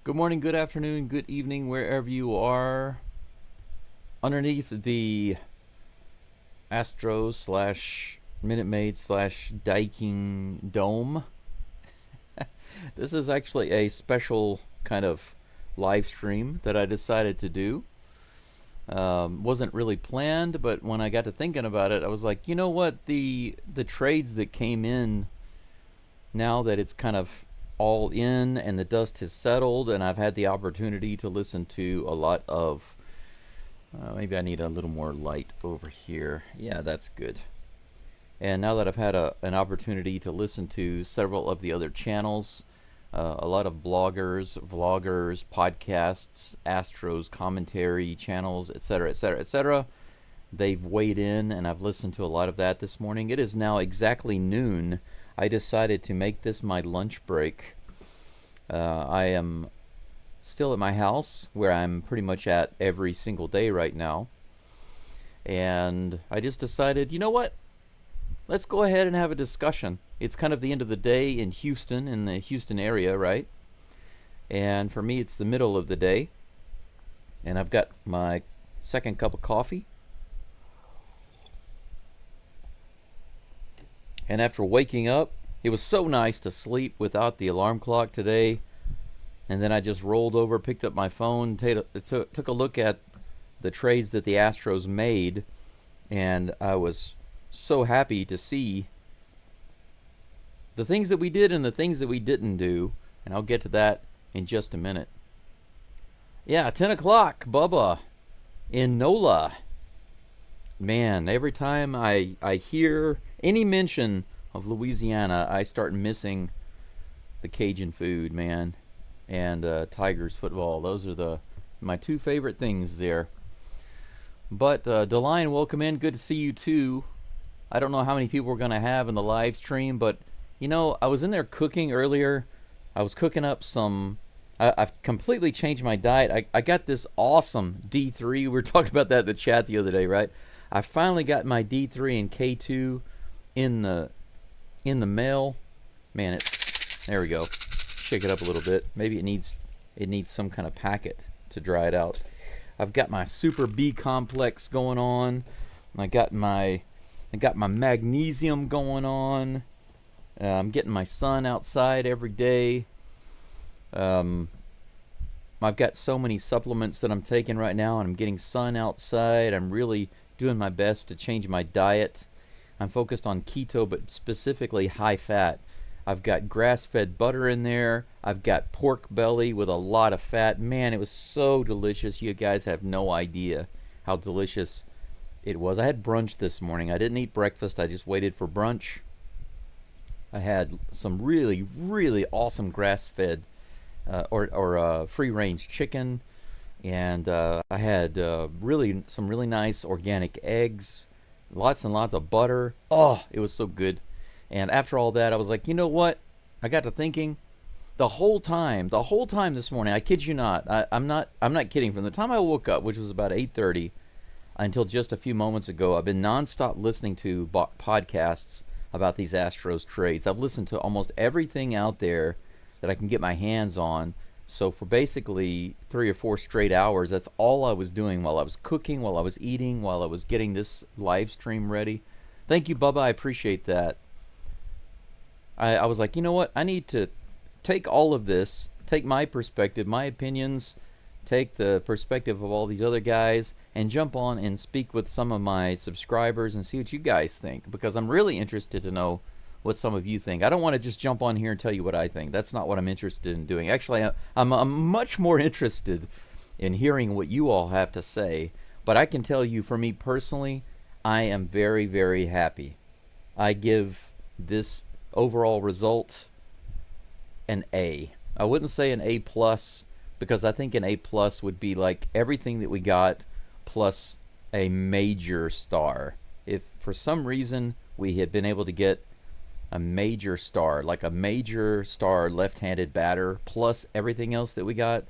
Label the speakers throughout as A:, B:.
A: Good morning, good afternoon, good evening, wherever you are. Underneath the Astros slash Minute Maid slash Diking Dome, this is actually a special kind of live stream that I decided to do. Wasn't really planned, but when I got to thinking about it, I was like, you know what? The trades that came in now that it's kind of all in and the dust has settled, and I've had the opportunity to listen to a lot of. Maybe I need a little more light over here. Yeah, that's good. And now that I've had an opportunity to listen to several of the other channels, a lot of bloggers, vloggers, podcasts, Astros commentary channels, etc., etc., etc., they've weighed in, and I've listened to a lot of that this morning. It is now exactly noon. I decided to make this my lunch break. I am still at my house, where I'm pretty much at every single day right now. And I just decided, you know what? Let's go ahead and have a discussion. It's kind of the end of the day in Houston, in the Houston area, right? And for me, it's the middle of the day. And I've got my second cup of coffee. And after waking up, it was so nice to sleep without the alarm clock today. And then I just rolled over, picked up my phone, took a look at the trades that the Astros made, and I was so happy to see the things that we did and the things that we didn't do. And I'll get to that in just a minute. Yeah, 10 o'clock, Bubba, in NOLA. Man, every time I hear any mention of Louisiana, I start missing the Cajun food, man, and Tigers football. Those are my two favorite things there. But DeLine, welcome in. Good to see you too. I don't know how many people we're going to have in the live stream, but you know, I was in there cooking earlier. I was cooking up some. I've completely changed my diet. I got this awesome D3. We were talking about that in the chat the other day, right? I finally got my D3 and K2 in the mail. Man, there we go. Shake it up a little bit. Maybe it needs some kind of packet to dry it out. I've got my Super B complex going on. I got my magnesium going on. I'm getting my sun outside every day. I've got so many supplements that I'm taking right now, and I'm getting sun outside. I'm really doing my best to change my diet. I'm focused on keto, but specifically high fat. I've got grass-fed butter in there. I've got pork belly with a lot of fat. Man, it was so delicious. You guys have no idea how delicious it was. I had brunch this morning. I didn't eat breakfast. I just waited for brunch. I had some really, really awesome grass-fed or free-range chicken. And I had some really nice organic eggs, lots and lots of butter. Oh, it was so good. And after all that, I was like, you know what? I got to thinking. The whole time this morning, I kid you not, I'm not kidding. From the time I woke up, which was about 8:30, until just a few moments ago, I've been nonstop listening to podcasts about these Astros trades. I've listened to almost everything out there that I can get my hands on. So for basically 3 or 4 straight hours, that's all I was doing while I was cooking, while I was eating, while I was getting this live stream ready. Thank you, Bubba. I appreciate that. I was like, you know what? I need to take all of this, take my perspective, my opinions, take the perspective of all these other guys, and jump on and speak with some of my subscribers and see what you guys think, because I'm really interested to know what some of you think. I don't want to just jump on here and tell you what I think. That's not what I'm interested in doing. Actually, I'm much more interested in hearing what you all have to say. But I can tell you, for me personally, I am very, very happy. I give this overall result an A. I wouldn't say an A plus, because I think an A plus would be like everything that we got plus a major star. If for some reason we had been able to get a major star, like a major star left-handed batter plus everything else that we got,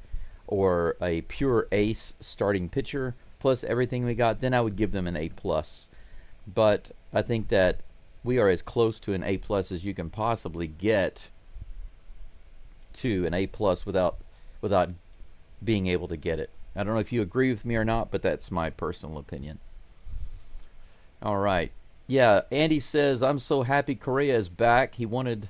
A: or a pure ace starting pitcher plus everything we got, then I would give them an A plus. But I think that we are as close to an A plus as you can possibly get to an A plus without without being able to get it. I don't know if you agree with me or not, but that's my personal opinion. All right. Yeah, Andy says, I'm so happy Correa is back. He wanted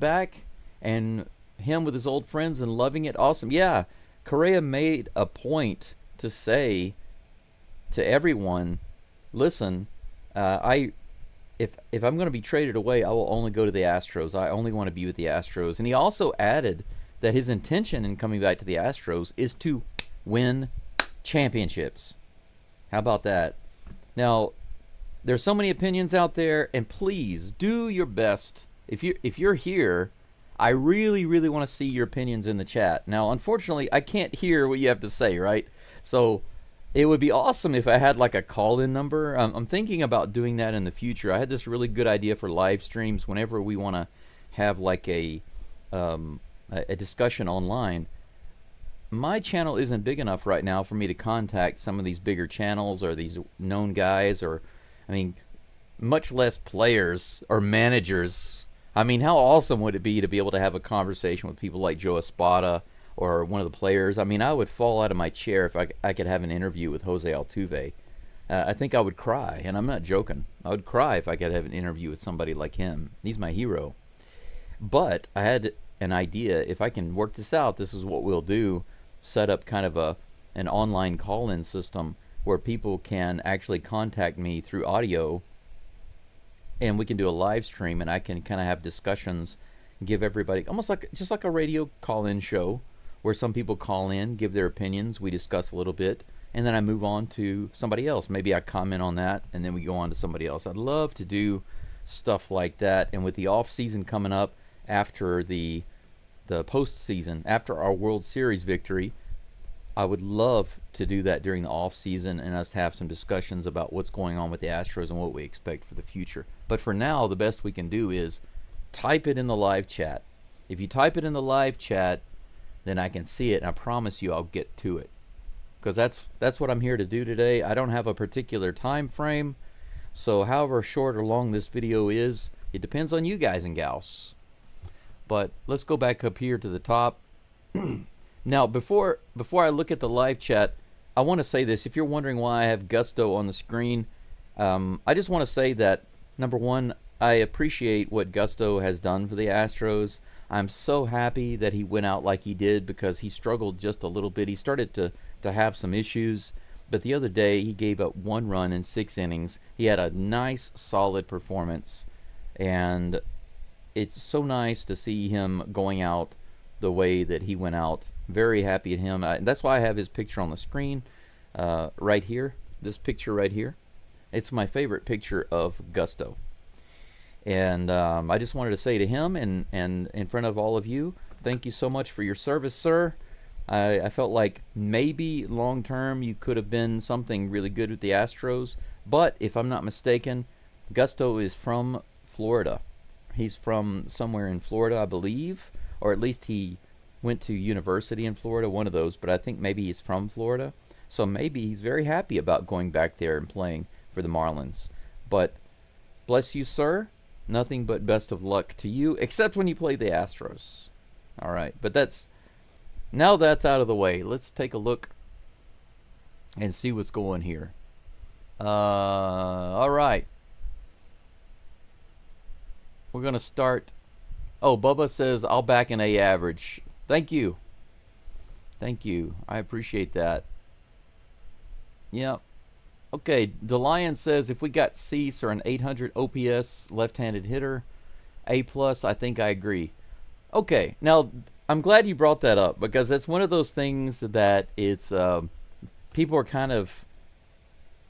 A: back, and him with his old friends and loving it. Awesome. Yeah, Correa made a point to say to everyone, listen, I if I'm going to be traded away, I will only go to the Astros. I only want to be with the Astros. And he also added that his intention in coming back to the Astros is to win championships. How about that? Now, there's so many opinions out there, and please do your best. If you're here, I really, really want to see your opinions in the chat. Now, unfortunately, I can't hear what you have to say, right? So it would be awesome if I had like a call-in number. I'm thinking about doing that in the future. I had this really good idea for live streams whenever we want to have like a discussion online. My channel isn't big enough right now for me to contact some of these bigger channels or these known guys, or, I mean, much less players or managers. I mean, how awesome would it be to be able to have a conversation with people like Joe Espada or one of the players? I mean, I would fall out of my chair if I could have an interview with Jose Altuve. I think I would cry, and I'm not joking. I would cry if I could have an interview with somebody like him. He's my hero. But I had an idea. If I can work this out, this is what we'll do. Set up kind of an online call-in system where people can actually contact me through audio, and we can do a live stream, and I can kind of have discussions, give everybody almost like just like a radio call-in show where some people call in, give their opinions, we discuss a little bit, and then I move on to somebody else. Maybe I comment on that, and then we go on to somebody else. I'd love to do stuff like that. And with the off season coming up after the postseason, after our World Series victory, I would love to do that during the off season and us have some discussions about what's going on with the Astros and what we expect for the future. But for now, the best we can do is type it in the live chat. If you type it in the live chat, then I can see it, and I promise you I'll get to it. Because that's what I'm here to do today. I don't have a particular time frame, so however short or long this video is, it depends on you guys and gals. But let's go back up here to the top. Now, before I look at the live chat, I want to say this. If you're wondering why I have Gusto on the screen, I just want to say that, number one, I appreciate what Gusto has done for the Astros. I'm so happy that he went out like he did, because he struggled just a little bit. He started to have some issues, but the other day he gave up 1 run in 6 innings. He had a nice, solid performance, and it's so nice to see him going out the way that he went out. Very happy at him. That's why I have his picture on the screen right here. This picture right here. It's my favorite picture of Gusto. And I just wanted to say to him and in front of all of you, thank you so much for your service, sir. I felt like maybe long term you could have been something really good with the Astros. But if I'm not mistaken, Gusto is from Florida. He's from somewhere in Florida, I believe. Or at least he went to university in Florida, one of those. But I think maybe he's from Florida. So maybe he's very happy about going back there and playing for the Marlins. But bless you, sir. Nothing but best of luck to you, except when you play the Astros. All right, but now that's out of the way. Let's take a look and see what's going here. All right. We're going to start. Oh, Bubba says, I'll back an A average. Thank you. Thank you. I appreciate that. Yeah. Okay, the Lion says, if we got Cease or an 800 OPS left-handed hitter, A+, I think I agree. Okay, now, I'm glad you brought that up, because that's one of those things that it's people are kind of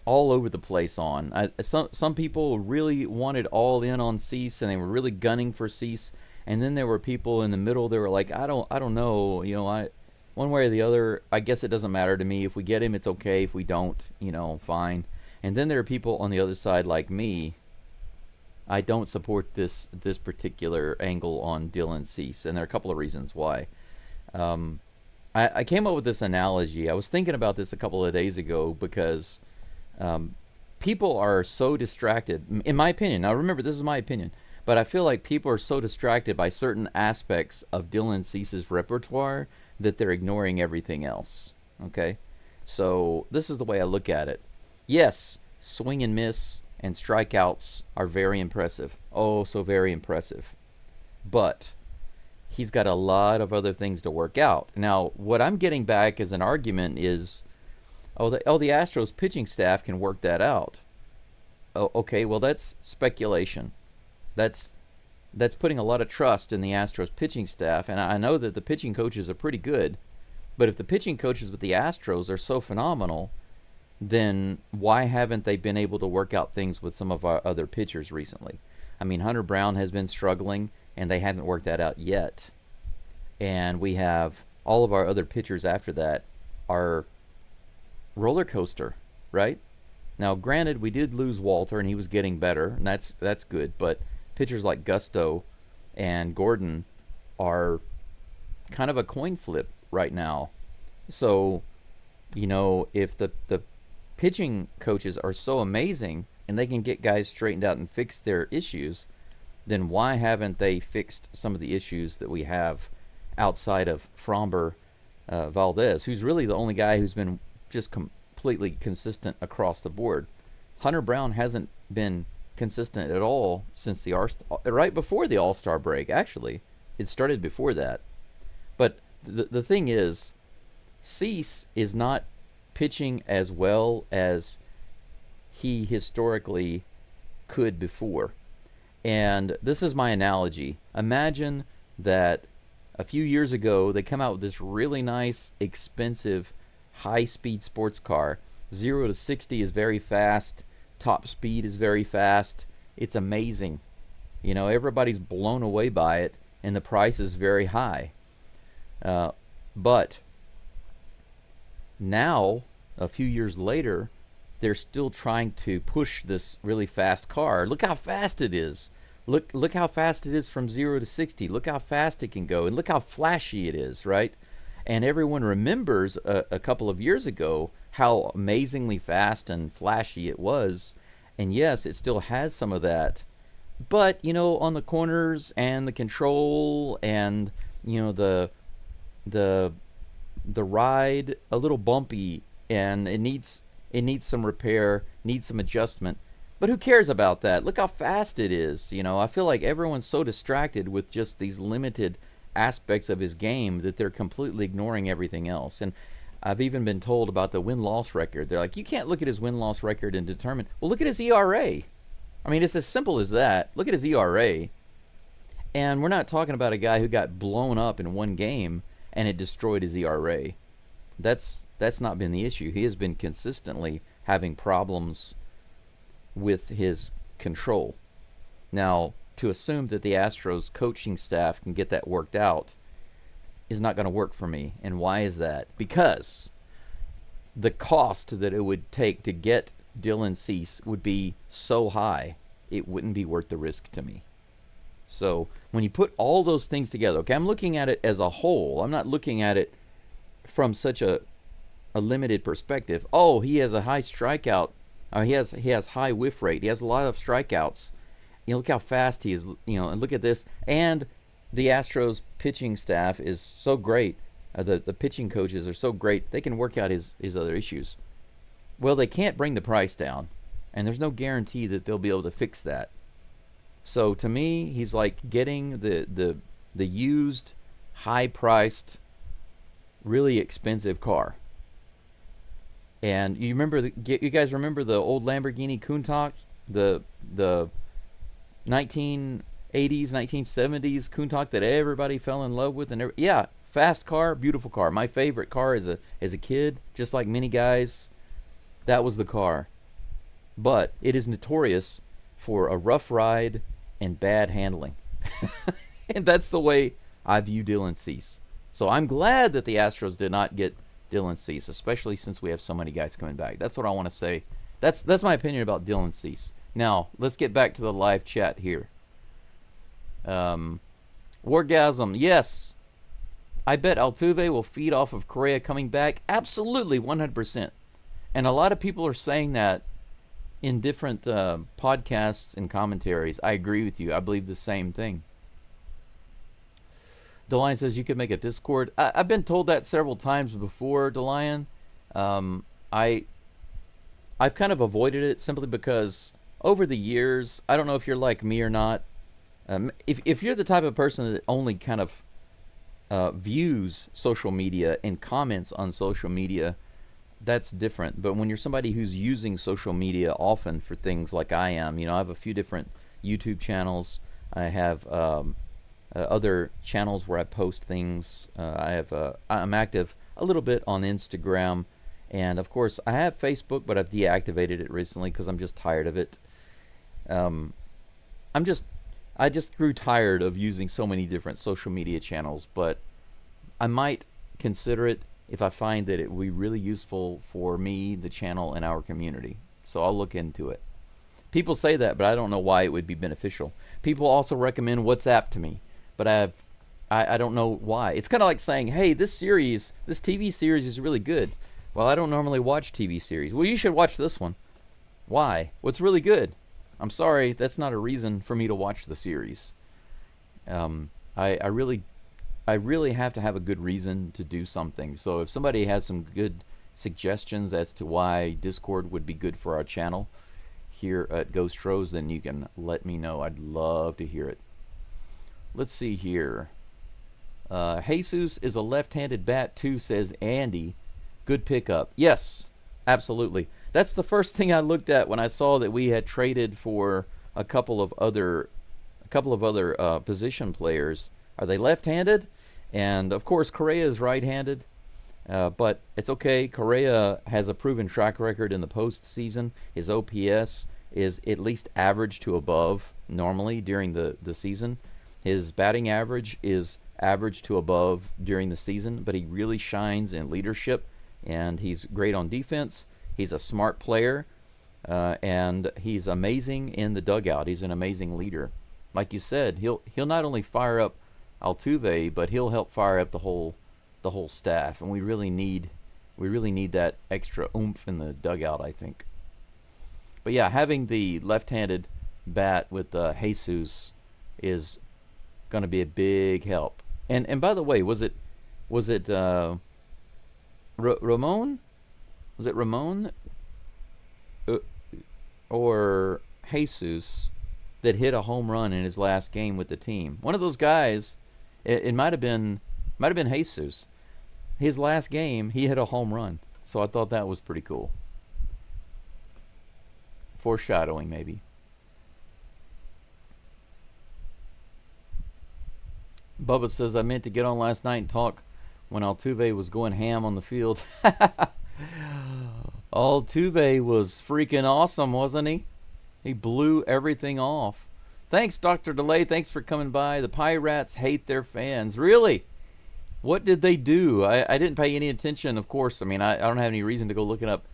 A: all over the place on. Some people really wanted all in on Cease, and they were really gunning for Cease, and then there were people in the middle that were like, I don't know, you know, one way or the other, I guess it doesn't matter to me. If we get him, it's okay. If we don't, you know, fine. And then there are people on the other side like me. I don't support this particular angle on Dylan Cease, and there are a couple of reasons why. I came up with this analogy. I was thinking about this a couple of days ago, because people are so distracted, in my opinion. Now remember, this is my opinion, but I feel like people are so distracted by certain aspects of Dylan Cease's repertoire that they're ignoring everything else. Okay? So this is the way I look at it. Yes, swing and miss and strikeouts are very impressive. Oh, so very impressive. But he's got a lot of other things to work out. Now, what I'm getting back as an argument is, the Astros pitching staff can work that out. Oh, okay, well that's speculation. That's putting a lot of trust in the Astros pitching staff, and I know that the pitching coaches are pretty good, but if the pitching coaches with the Astros are so phenomenal, then why haven't they been able to work out things with some of our other pitchers recently? I mean, Hunter Brown has been struggling, and they haven't worked that out yet. And we have all of our other pitchers after that are roller coaster, right? Now, granted, we did lose Walter, and he was getting better, and that's good. But pitchers like Gusto and Gordon are kind of a coin flip right now. So, if the pitching coaches are so amazing and they can get guys straightened out and fix their issues, then why haven't they fixed some of the issues that we have outside of Framber Valdez, who's really the only guy who's been just completely consistent across the board? Hunter Brown hasn't been consistent at all since right before the All-Star break. Actually, it started before that. But the thing is, Cease is not pitching as well as he historically could before. And this is my analogy. Imagine that a few years ago they come out with this really nice, expensive, high-speed sports car. 0 to 60 is very fast. Top speed is very fast. It's amazing. Everybody's blown away by it, and the price is very high. But now, a few years later, they're still trying to push this really fast car. Look how fast it is. Look how fast it is from 0 to 60. Look how fast it can go, and look how flashy it is, right? And everyone remembers a couple of years ago how amazingly fast and flashy it was. And yes, it still has some of that. But, on the corners and the control and, the ride, a little bumpy, and it needs some repair, needs some adjustment. But who cares about that? Look how fast it is. I feel like everyone's so distracted with just these limited aspects of his game that they're completely ignoring everything else. And I've even been told about the win-loss record. They're like, you can't look at his win-loss record and determine. Well, look at his ERA. I mean, it's as simple as that. Look at his ERA. And we're not talking about a guy who got blown up in one game and it destroyed his ERA. That's not been the issue. He has been consistently having problems with his control. Now, to assume that the Astros coaching staff can get that worked out is not going to work for me. And why is that? Because the cost that it would take to get Dylan Cease would be so high, it wouldn't be worth the risk to me. So when you put all those things together, okay, I'm looking at it as a whole. I'm not looking at it from such a limited perspective. Oh, he has a high strikeout. He has high whiff rate. He has a lot of strikeouts. Look how fast he is. And look at this. And the Astros pitching staff is so great. The pitching coaches are so great. They can work out his other issues. Well, they can't bring the price down, and there's no guarantee that they'll be able to fix that. So to me, he's like getting the used, high-priced, really expensive car. And you guys remember the old Lamborghini Countach, the 1980s, 1970s Countach that everybody fell in love with, and yeah, fast car, beautiful car. My favorite car as a kid, just like many guys, that was the car. But it is notorious for a rough ride and bad handling. And that's the way I view Dylan Cease. So I'm glad that the Astros did not get Dylan Cease, especially since we have so many guys coming back. That's what I want to say. That's my opinion about Dylan Cease. Now, let's get back to the live chat here. Wargasm, yes. I bet Altuve will feed off of Correa coming back. Absolutely, 100%. And a lot of people are saying that in different podcasts and commentaries. I agree with you. I believe the same thing. Delian says you could make a Discord. I've been told that several times before, Delian. Um, I I've kind of avoided it simply because over the years, I don't know if you're like me or not. If you're the type of person that only kind of views social media and comments on social media, that's different. But when you're somebody who's using social media often for things like I am, I have a few different YouTube channels. I have other channels where I post things. I'm active a little bit on Instagram, and of course I have Facebook, but I've deactivated it recently because I'm just tired of it. Um, I'm just I just grew tired of using so many different social media channels, but I might consider it if I find that it will be really useful for me, the channel, and our community. So I'll look into it. People say that, but I don't know why it would be beneficial. People also recommend WhatsApp to me, but I don't know why. It's kind of like saying, hey, this TV series is really good. Well, I don't normally watch TV series. Well, you should watch this one. Why? What's really good? I'm sorry, that's not a reason for me to watch the series. I really have to have a good reason to do something. So if somebody has some good suggestions as to why Discord would be good for our channel here at GEAUX STROS, then you can let me know. I'd love to hear it. Let's see here. Jesus is a left-handed bat too, says Andy. Good pickup. Yes, absolutely. That's the first thing I looked at when I saw that we had traded for a couple of other position players. Are they left-handed? And of course, Correa is right-handed, but it's okay. Correa has a proven track record in the postseason. His OPS is at least average to above normally during the season. His batting average is average to above during the season, but he really shines in leadership, and he's great on defense. He's a smart player, and he's amazing in the dugout. He's an amazing leader. Like you said, he'll not only fire up Altuve, but he'll help fire up the whole staff, and we really need that extra oomph in the dugout, I think. But yeah, having the left-handed bat with Jesus is going to be a big help. And by the way, was it Ramon? Was it Ramon or Jesus that hit a home run in his last game with the team? One of those guys. It might have been Jesus. His last game, he hit a home run. So I thought that was pretty cool. Foreshadowing, maybe. Bubba says, I meant to get on last night and talk when Altuve was going ham on the field. Altuve was freaking awesome, wasn't he? He blew everything off. Thanks, Dr. Delay. Thanks for coming by. The Pirates hate their fans. Really? What did they do? I didn't pay any attention, of course. I mean, I don't have any reason to go looking up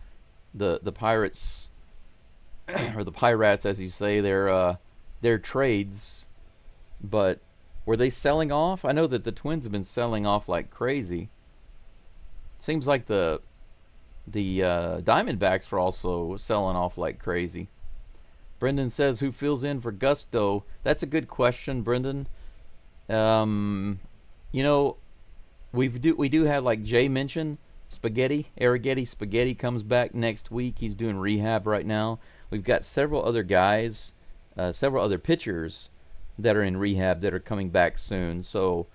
A: the Pirates, or the Pirates, as you say, their trades. But were they selling off? I know that the Twins have been selling off like crazy. Seems like the Diamondbacks are also selling off like crazy. Brendan says, who fills in for Gusto? That's a good question, Brendan. We do have, like Jay mentioned, Arrighetti Spaghetti comes back next week. He's doing rehab right now. We've got several other guys, several other pitchers that are in rehab that are coming back soon. So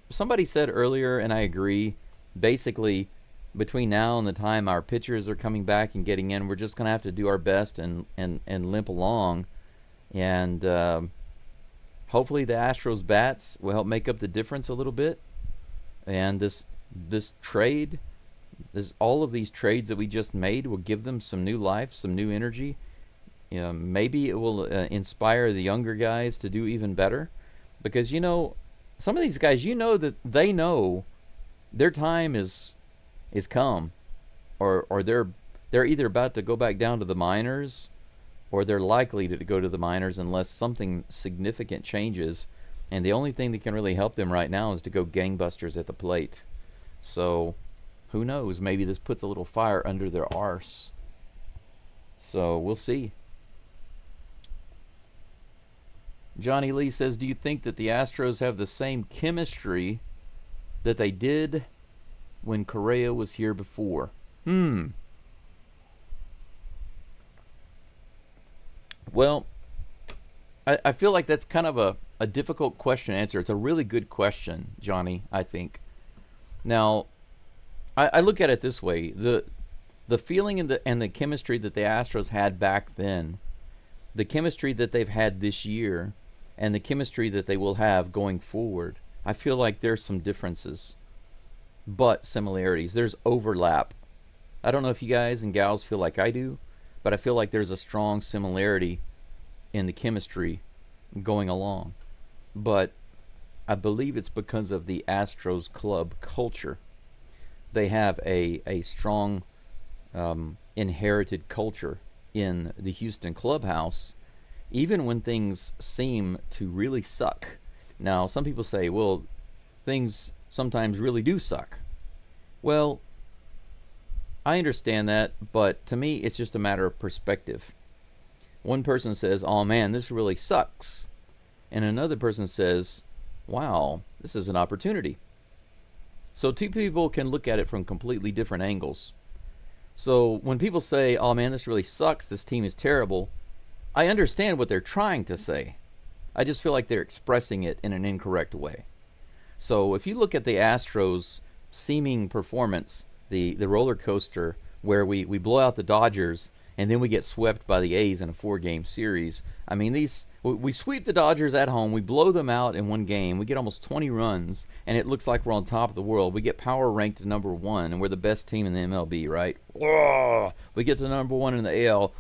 A: somebody said earlier, and I agree, basically between now and the time our pitchers are coming back and getting in, we're just going to have to do our best and limp along. And hopefully the Astros bats will help make up the difference a little bit. And this trade, all of these trades that we just made will give them some new life, some new energy. Maybe it will inspire the younger guys to do even better. Because, some of these guys, that they know their time is come, or they're either about to go back down to the minors, or they're likely to go to the minors unless something significant changes, and the only thing that can really help them right now is to go gangbusters at the plate. So who knows, maybe this puts a little fire under their arse. So we'll see. Johnny Lee says, do you think that the Astros have the same chemistry that they did when Correa was here before? Well, I feel like that's kind of a difficult question to answer. It's a really good question, Johnny, I think. Now, I look at it this way. The feeling and the chemistry that the Astros had back then, the chemistry that they've had this year, and the chemistry that they will have going forward, I feel like there's some differences, but similarities. There's overlap. I don't know if you guys and gals feel like I do, but I feel like there's a strong similarity in the chemistry going along. But I believe it's because of the Astros club culture. They have a strong inherited culture in the Houston clubhouse, even when things seem to really suck. Now, some people say, well, things sometimes really do suck. Well, I understand that, but to me, it's just a matter of perspective. One person says, oh man, this really sucks. And another person says, wow, this is an opportunity. So two people can look at it from completely different angles. So when people say, oh man, this really sucks, this team is terrible, I understand what they're trying to say. I just feel like they're expressing it in an incorrect way. So if you look at the Astros' seeming performance, the roller coaster where we blow out the Dodgers and then we get swept by the A's in a 4-game series. I mean, we sweep the Dodgers at home, we blow them out in one game, we get almost 20 runs, and it looks like we're on top of the world. We get power ranked number 1, and we're the best team in the MLB, right? We get to number 1 in the AL,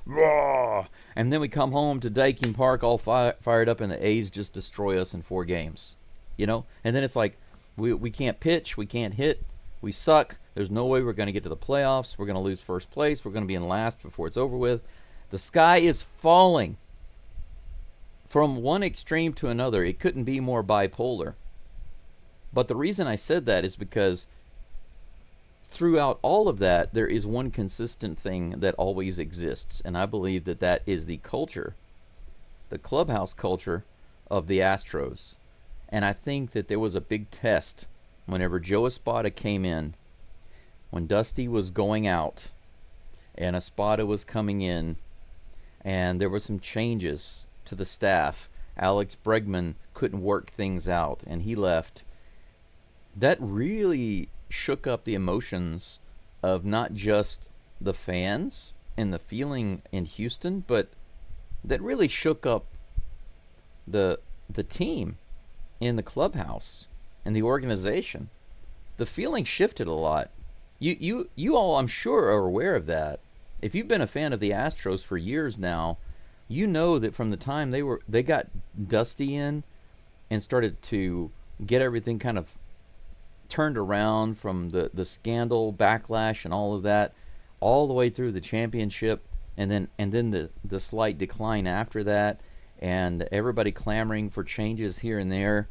A: and then we come home to Dakin Park all fired up, and the A's just destroy us in 4 games. You know? And then it's like, we can't pitch, we can't hit, we suck. There's no way we're going to get to the playoffs. We're going to lose first place. We're going to be in last before it's over with. The sky is falling. From one extreme to another, it couldn't be more bipolar. But the reason I said that is because throughout all of that, there is one consistent thing that always exists. And I believe that that is the culture, the clubhouse culture of the Astros. And I think that there was a big test whenever Joe Espada came in, when Dusty was going out and Espada was coming in, and there were some changes to the staff. Alex Bregman couldn't work things out, and he left. That really shook up the emotions of not just the fans and the feeling in Houston, but that really shook up the team in the clubhouse and the organization. The feeling shifted a lot. You all, I'm sure, are aware of that. If you've been a fan of the Astros for years now, you know that from the time they got Dusty in and started to get everything kind of turned around from the scandal backlash and all of that, all the way through the championship, and then the slight decline after that, and everybody clamoring for changes here and there.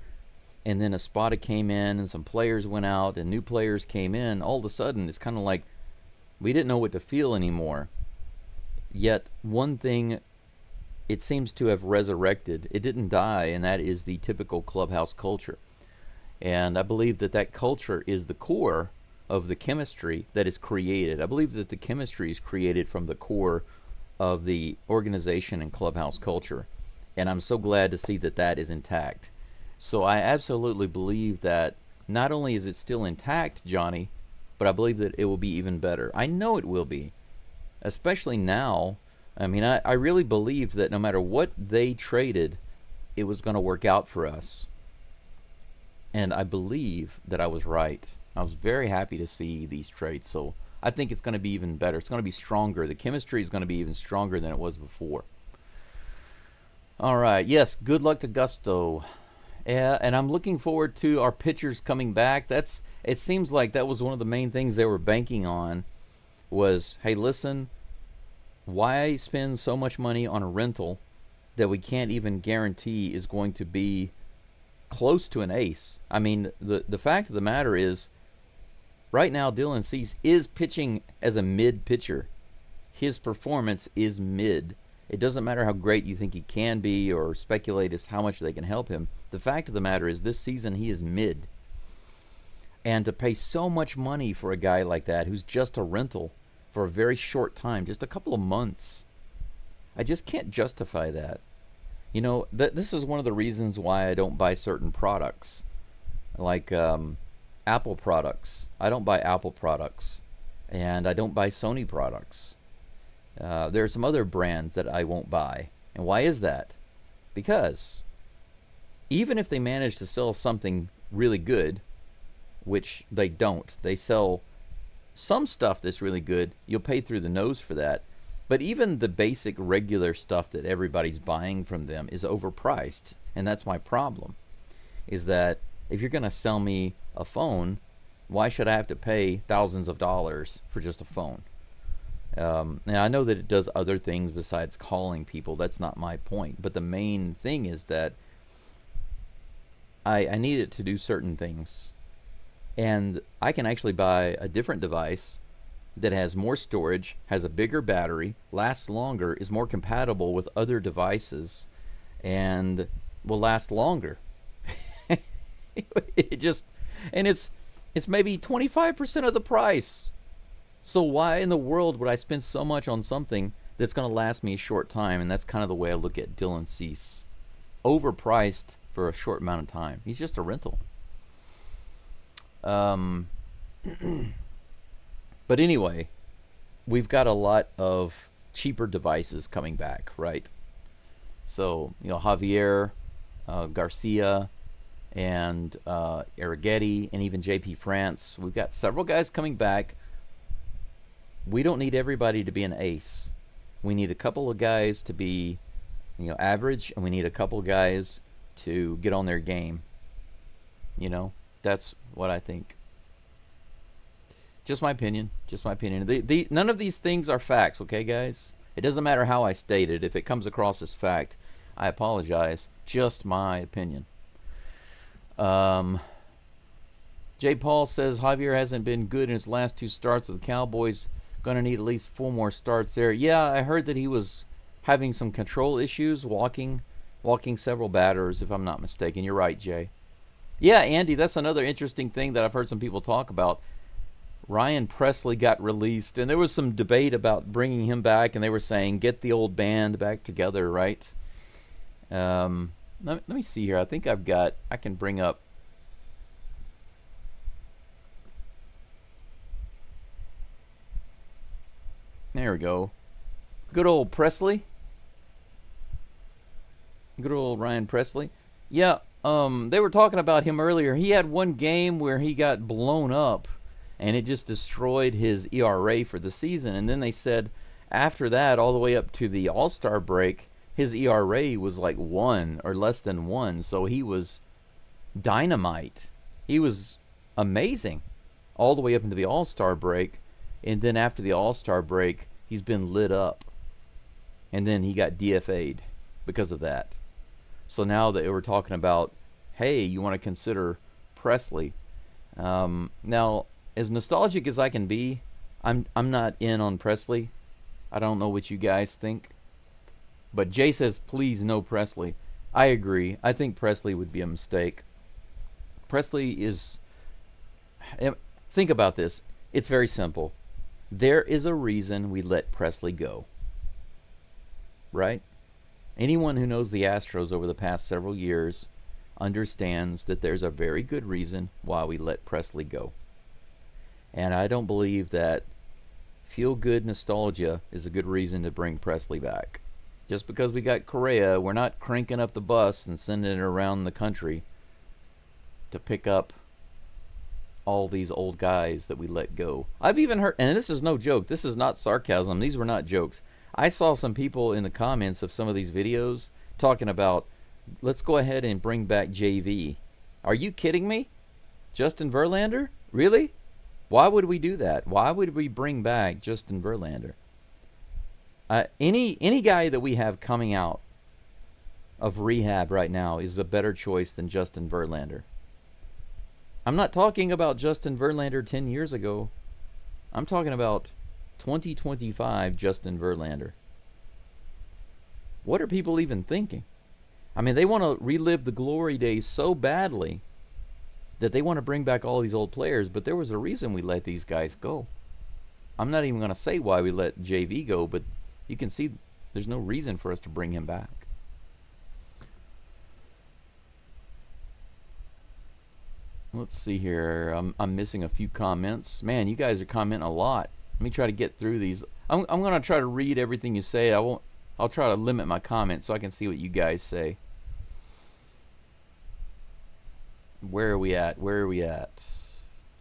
A: And then Espada came in, and some players went out, and new players came in. All of a sudden, it's kind of like we didn't know what to feel anymore. Yet, one thing, it seems to have resurrected. It didn't die, and that is the typical clubhouse culture. And I believe that that culture is the core of the chemistry that is created. I believe that the chemistry is created from the core of the organization and clubhouse culture. And I'm so glad to see that that is intact. So I absolutely believe that not only is it still intact, Johnny, but I believe that it will be even better. I know it will be, especially now. I mean, I really believed that no matter what they traded, it was going to work out for us. And I believe that I was right. I was very happy to see these trades. So I think it's going to be even better. It's going to be stronger. The chemistry is going to be even stronger than it was before. All right. Yes, good luck to Gusto. And I'm looking forward to our pitchers coming back. It seems like that was one of the main things they were banking on was, hey, listen, why spend so much money on a rental that we can't even guarantee is going to be close to an ace? I mean, the fact of the matter is, right now Dylan Cease is pitching as a mid pitcher. His performance is mid. It doesn't matter how great you think he can be or speculate as how much they can help him. The fact of the matter is this season he is mid. And to pay so much money for a guy like that who's just a rental for a very short time, just a couple of months, I just can't justify that. You know, this is one of the reasons why I don't buy certain products, like Apple products. I don't buy Apple products, and I don't buy Sony products. There are some other brands that I won't buy. And why is that? Because even if they manage to sell something really good, which they don't, they sell some stuff that's really good, you'll pay through the nose for that. But even the basic regular stuff that everybody's buying from them is overpriced. And that's my problem, is that if you're going to sell me a phone, why should I have to pay thousands of dollars for just a phone? Now, I know that it does other things besides calling people. That's not my point. But the main thing is that I need it to do certain things. And I can actually buy a different device that has more storage, has a bigger battery, lasts longer, is more compatible with other devices, and will last longer. It's maybe 25% of the price. So why in the world would I spend so much on something that's going to last me a short time? And that's kind of the way I look at Dylan Cease. Overpriced for a short amount of time. He's just a rental. But anyway, we've got a lot of cheaper devices coming back, right? So, you know, Javier, Garcia, and Arrighetti, and even JP France. We've got several guys coming back. We don't need everybody to be an ace. We need a couple of guys to be, you know, average, and we need a couple of guys to get on their game. You know, that's what I think. Just my opinion. Just my opinion. None of these things are facts, okay, guys? It doesn't matter how I state it. If it comes across as fact, I apologize. Just my opinion. J. Paul says Javier hasn't been good in his last two starts with the Cowboys. Going to need at least 4 more starts there. Yeah, I heard that he was having some control issues, walking several batters, if I'm not mistaken. You're right, Jay. Yeah, Andy, that's another interesting thing that I've heard some people talk about. Ryan Presley got released, and there was some debate about bringing him back, and they were saying, get the old band back together, right? Let me see here. I think I can bring up. There we go. Good old Presley. Good old Ryan Presley. Yeah, they were talking about him earlier. He had one game where he got blown up, and it just destroyed his ERA for the season. And then they said after that, all the way up to the All-Star break, his ERA was like 1 or less than 1. So he was dynamite. He was amazing all the way up into the All-Star break. And then after the All-Star break, he's been lit up. And then he got DFA'd because of that. So now that we're talking about, hey, you want to consider Presley. Now, as nostalgic as I can be, I'm not in on Presley. I don't know what you guys think. But Jay says, please, no Presley. I agree. I think Presley would be a mistake. Presley is... Think about this. It's very simple. There is a reason we let Presley go. Right? Anyone who knows the Astros over the past several years understands that there's a very good reason why we let Presley go. And I don't believe that feel-good nostalgia is a good reason to bring Presley back. Just because we got Correa, we're not cranking up the bus and sending it around the country to pick up all these old guys that we let go. I've even heard, and this is no joke, this is not sarcasm, these were not jokes. I saw some people in the comments of some of these videos talking about, let's go ahead and bring back JV. Are you kidding me? Justin Verlander? Really? Why would we do that? Why would we bring back Justin Verlander? Any guy that we have coming out of rehab right now is a better choice than Justin Verlander. I'm not talking about Justin Verlander 10 years ago. I'm talking about 2025 Justin Verlander. What are people even thinking? I mean, they want to relive the glory days so badly that they want to bring back all these old players, but there was a reason we let these guys go. I'm not even going to say why we let JV go, but you can see there's no reason for us to bring him back. Let's see here. I'm missing a few comments. Man, you guys are commenting a lot. Let me try to get through these. I'm going to try to read everything you say. I'll try to limit my comments so I can see what you guys say. Where are we at? Where are we at?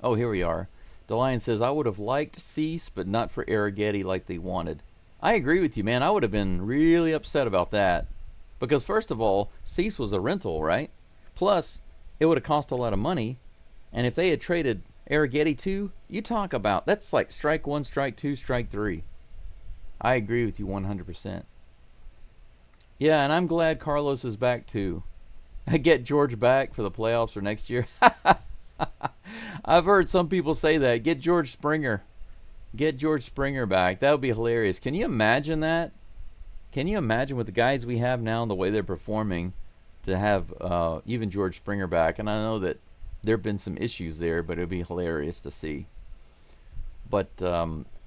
A: Oh, here we are. DeLion says, I would have liked Cease, but not for Arrighetti like they wanted. I agree with you, man. I would have been really upset about that. Because, first of all, Cease was a rental, right? Plus, it would have cost a lot of money. And if they had traded Arrighetti too, you talk about, that's like strike one, strike two, strike three. I agree with you 100%. Yeah, and I'm glad Carlos is back too. Get George back for the playoffs for next year. I've heard some people say that. Get George Springer. Get George Springer back. That would be hilarious. Can you imagine that? Can you imagine with the guys we have now and the way they're performing to have even George Springer back? And I know that there have been some issues there, but it would be hilarious to see. But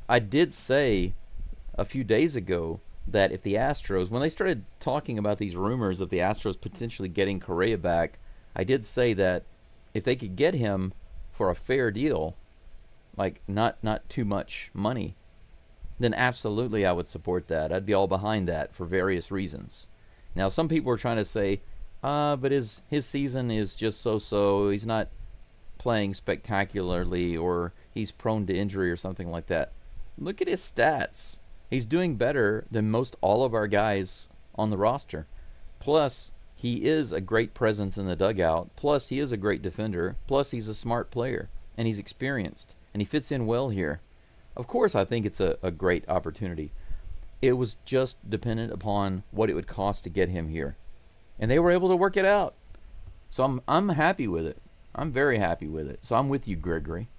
A: I did say a few days ago that if the Astros, when they started talking about these rumors of the Astros potentially getting Correa back, I did say that if they could get him for a fair deal, like not too much money, then absolutely I would support that. I'd be all behind that for various reasons. Now, some people are trying to say, but his season is just so-so. He's not playing spectacularly, or he's prone to injury or something like that. Look at his stats. He's doing better than most all of our guys on the roster. Plus, he is a great presence in the dugout. Plus, he is a great defender. Plus, he's a smart player, and he's experienced, and he fits in well here. Of course, I think it's a great opportunity. It was just dependent upon what it would cost to get him here, and they were able to work it out. So I'm happy with it. I'm very happy with it. So I'm with you, Gregory.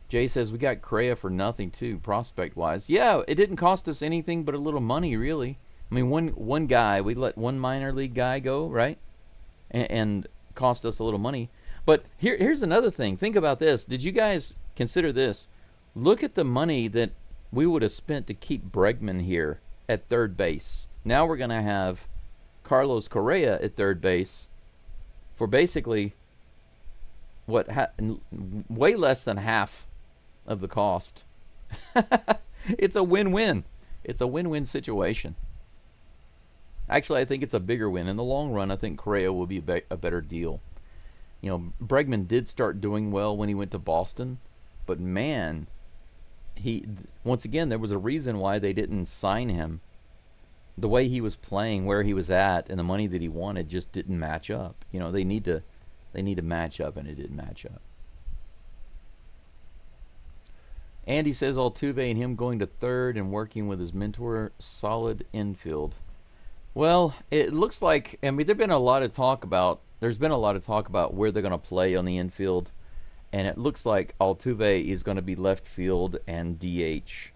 A: Jay says, we got Correa for nothing, too, prospect-wise. Yeah, it didn't cost us anything but a little money, really. I mean, one guy, we let one minor league guy go, right? And cost us a little money. But here's another thing. Think about this. Did you guys consider this? Look at the money that we would have spent to keep Bregman here at third base. Now we're going to have Carlos Correa at third base for basically, way less than half of the cost. It's a win-win. It's a win-win situation. Actually, I think it's a bigger win. In the long run, I think Correa will be a better deal. You know, Bregman did start doing well when he went to Boston, but man, once again, there was a reason why they didn't sign him. The way he was playing, where he was at, and the money that he wanted just didn't match up. You know, they need to match up, and it didn't match up. Andy says Altuve and him going to third and working with his mentor, solid infield. Well, it looks like, I mean, there's been a lot of talk about where they're going to play on the infield, and it looks like Altuve is going to be left field and DH.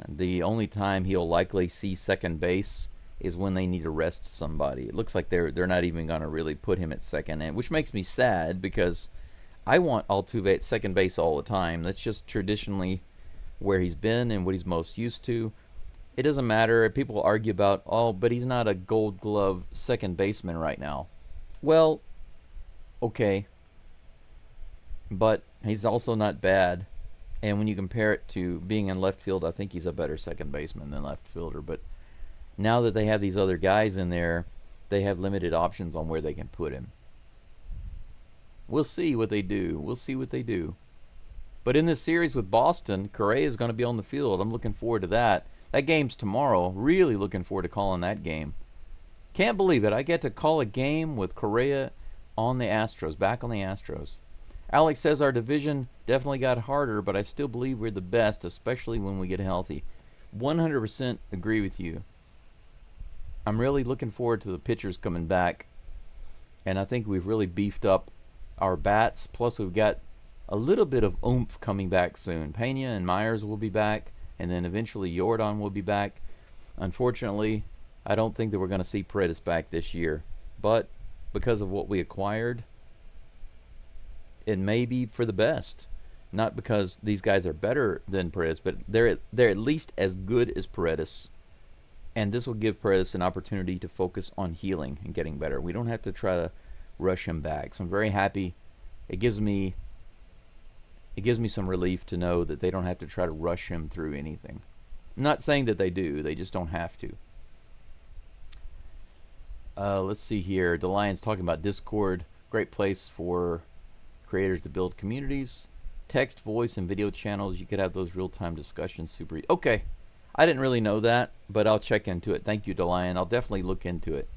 A: The only time he'll likely see second base is when they need to rest somebody. It looks like they're not even going to really put him at second, and which makes me sad because I want Altuve at second base all the time. That's just traditionally where he's been and what he's most used to. It doesn't matter. People argue about, but he's not a gold glove second baseman right now. Well, okay. But he's also not bad. And when you compare it to being in left field, I think he's a better second baseman than left fielder. But now that they have these other guys in there, they have limited options on where they can put him. We'll see what they do. But in this series with Boston, Correa is going to be on the field. I'm looking forward to that. That game's tomorrow. Really looking forward to calling that game. Can't believe it. I get to call a game with Correa on the Astros, back on the Astros. Alex says our division definitely got harder, but I still believe we're the best, especially when we get healthy. 100% agree with you. I'm really looking forward to the pitchers coming back, and I think we've really beefed up our bats. Plus, we've got a little bit of oomph coming back soon. Pena and Myers will be back, and then eventually Jordan will be back. Unfortunately, I don't think that we're going to see Paredes back this year. But because of what we acquired, it may be for the best. Not because these guys are better than Paredes, but they're at least as good as Paredes. And this will give Paredes an opportunity to focus on healing and getting better. We don't have to try to rush him back. So I'm very happy. It gives me some relief to know that they don't have to try to rush him through anything. I'm not saying that they do. They just don't have to. Let's see here. DeLion's talking about Discord. Great place for creators to build communities. Text, voice, and video channels. You could have those real-time discussions. Super. Okay. I didn't really know that, but I'll check into it. Thank you, DeLion. I'll definitely look into it.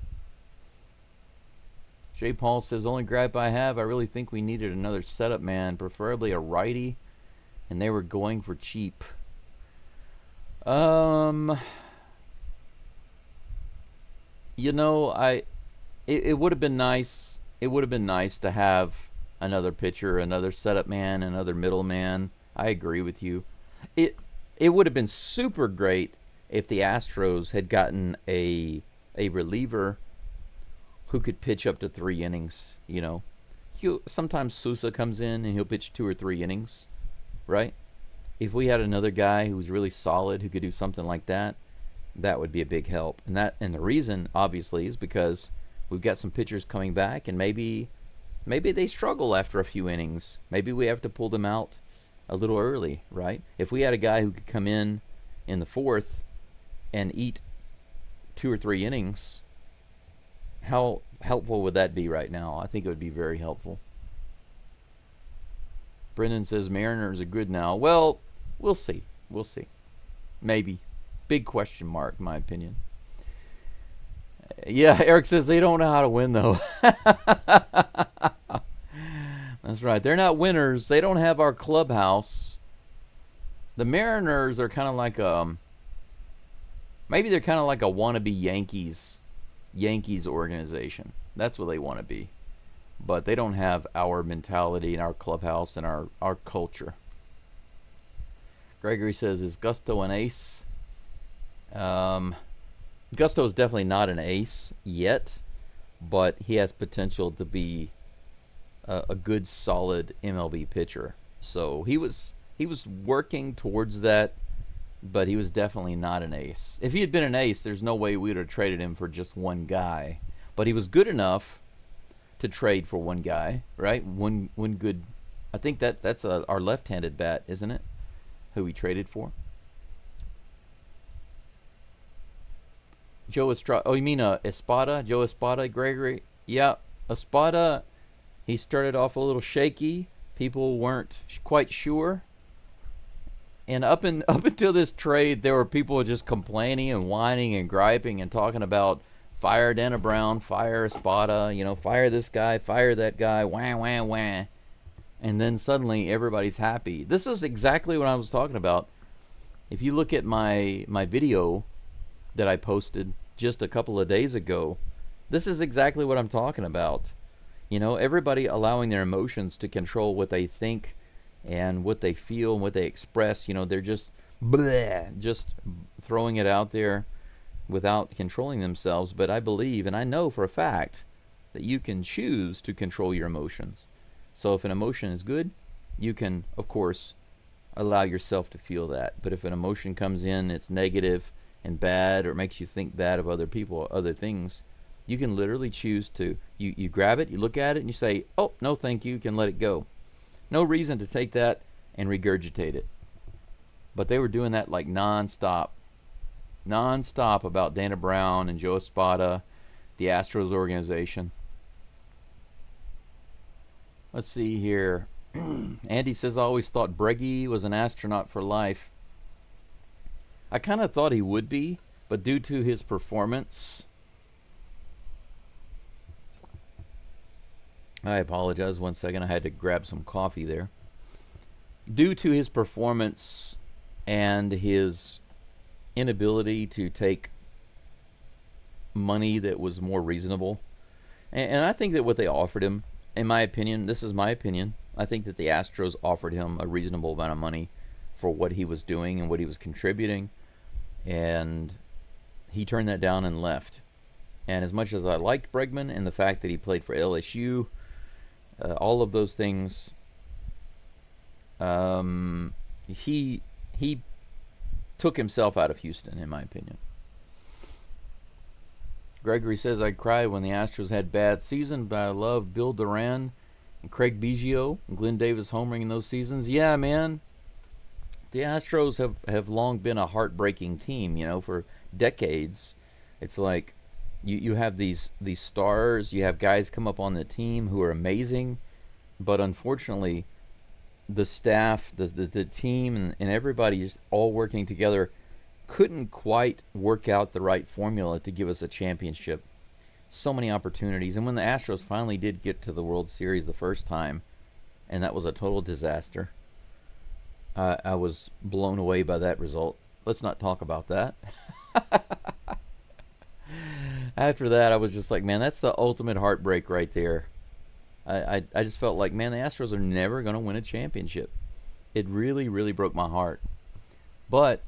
A: J. Paul says, only gripe I have, I really think we needed another setup man, preferably a righty, and they were going for cheap. You know, it would have been nice. It would have been nice to have another pitcher, another setup man, another middleman. I agree with you. It would have been super great if the Astros had gotten a reliever who could pitch up to 3 innings. You know, sometimes Sousa comes in and he'll pitch 2 or 3 innings, right? If we had another guy who was really solid who could do something like that, that would be a big help. And the reason, obviously, is because we've got some pitchers coming back, and maybe they struggle after a few innings. Maybe we have to pull them out a little early, right? If we had a guy who could come in the 4th and eat 2 or 3 innings, how helpful would that be right now? I think it would be very helpful. Brendan says Mariners are good now. Well, we'll see. We'll see. Maybe. Big question mark, in my opinion. Yeah, Eric says they don't know how to win, though. That's right. They're not winners. They don't have our clubhouse. The Mariners are kind of like maybe they're kind of like a wannabe Yankees organization. That's what they want to be. But they don't have our mentality and our clubhouse and our culture. Gregory says, is Gusto an ace? Gusto is definitely not an ace yet, but he has potential to be a good, solid MLB pitcher. So he was working towards that, but he was definitely not an ace. If he had been an ace, there's no way we would have traded him for just one guy. But he was good enough to trade for one guy, right? One good. I think that's our left-handed bat, isn't it? Who we traded for. Joe Estrada. Oh, you mean Espada? Joe Espada, Gregory? Yeah, Espada. He started off a little shaky. People weren't quite sure. And up until this trade, there were people just complaining and whining and griping and talking about fire Dana Brown, fire Espada, fire this guy, fire that guy, wah, wah, wah. And then suddenly everybody's happy. This is exactly what I was talking about. If you look at my video that I posted just a couple of days ago, this is exactly what I'm talking about. Everybody allowing their emotions to control what they think and what they feel and what they express. They're just just throwing it out there without controlling themselves. But I believe, and I know for a fact, that you can choose to control your emotions. So if an emotion is good, you can, of course, allow yourself to feel that. But if an emotion comes in, it's negative and bad, or makes you think bad of other people or other things, you can literally choose to, you grab it, you look at it, and you say, oh, no thank you, you can let it go. No reason to take that and regurgitate it. But they were doing that like non-stop about Dana Brown and Joe Espada, the Astros organization. Let's see here. Andy says, I always thought Breggy was an astronaut for life. I kind of thought he would be, but due to his performance, I apologize, 1 second, I had to grab some coffee there. Due to his performance and his inability to take money that was more reasonable, and I think that what they offered him, in my opinion, this is my opinion, I think that the Astros offered him a reasonable amount of money for what he was doing and what he was contributing. And he turned that down and left. And as much as I liked Bregman and the fact that he played for LSU, all of those things, he took himself out of Houston, in my opinion. Gregory says, I cried when the Astros had bad season, but I love Bill Duran and Craig Biggio and Glenn Davis homering in those seasons. Yeah, man. The Astros have long been a heartbreaking team, for decades. It's like you have these stars, you have guys come up on the team who are amazing, but unfortunately the staff, the team, and everybody just all working together couldn't quite work out the right formula to give us a championship. So many opportunities. And when the Astros finally did get to the World Series the first time, and that was a total disaster, I was blown away by that result. Let's not talk about that. After that, I was just like, man, that's the ultimate heartbreak right there. I just felt like, man, the Astros are never going to win a championship. It really, really broke my heart. But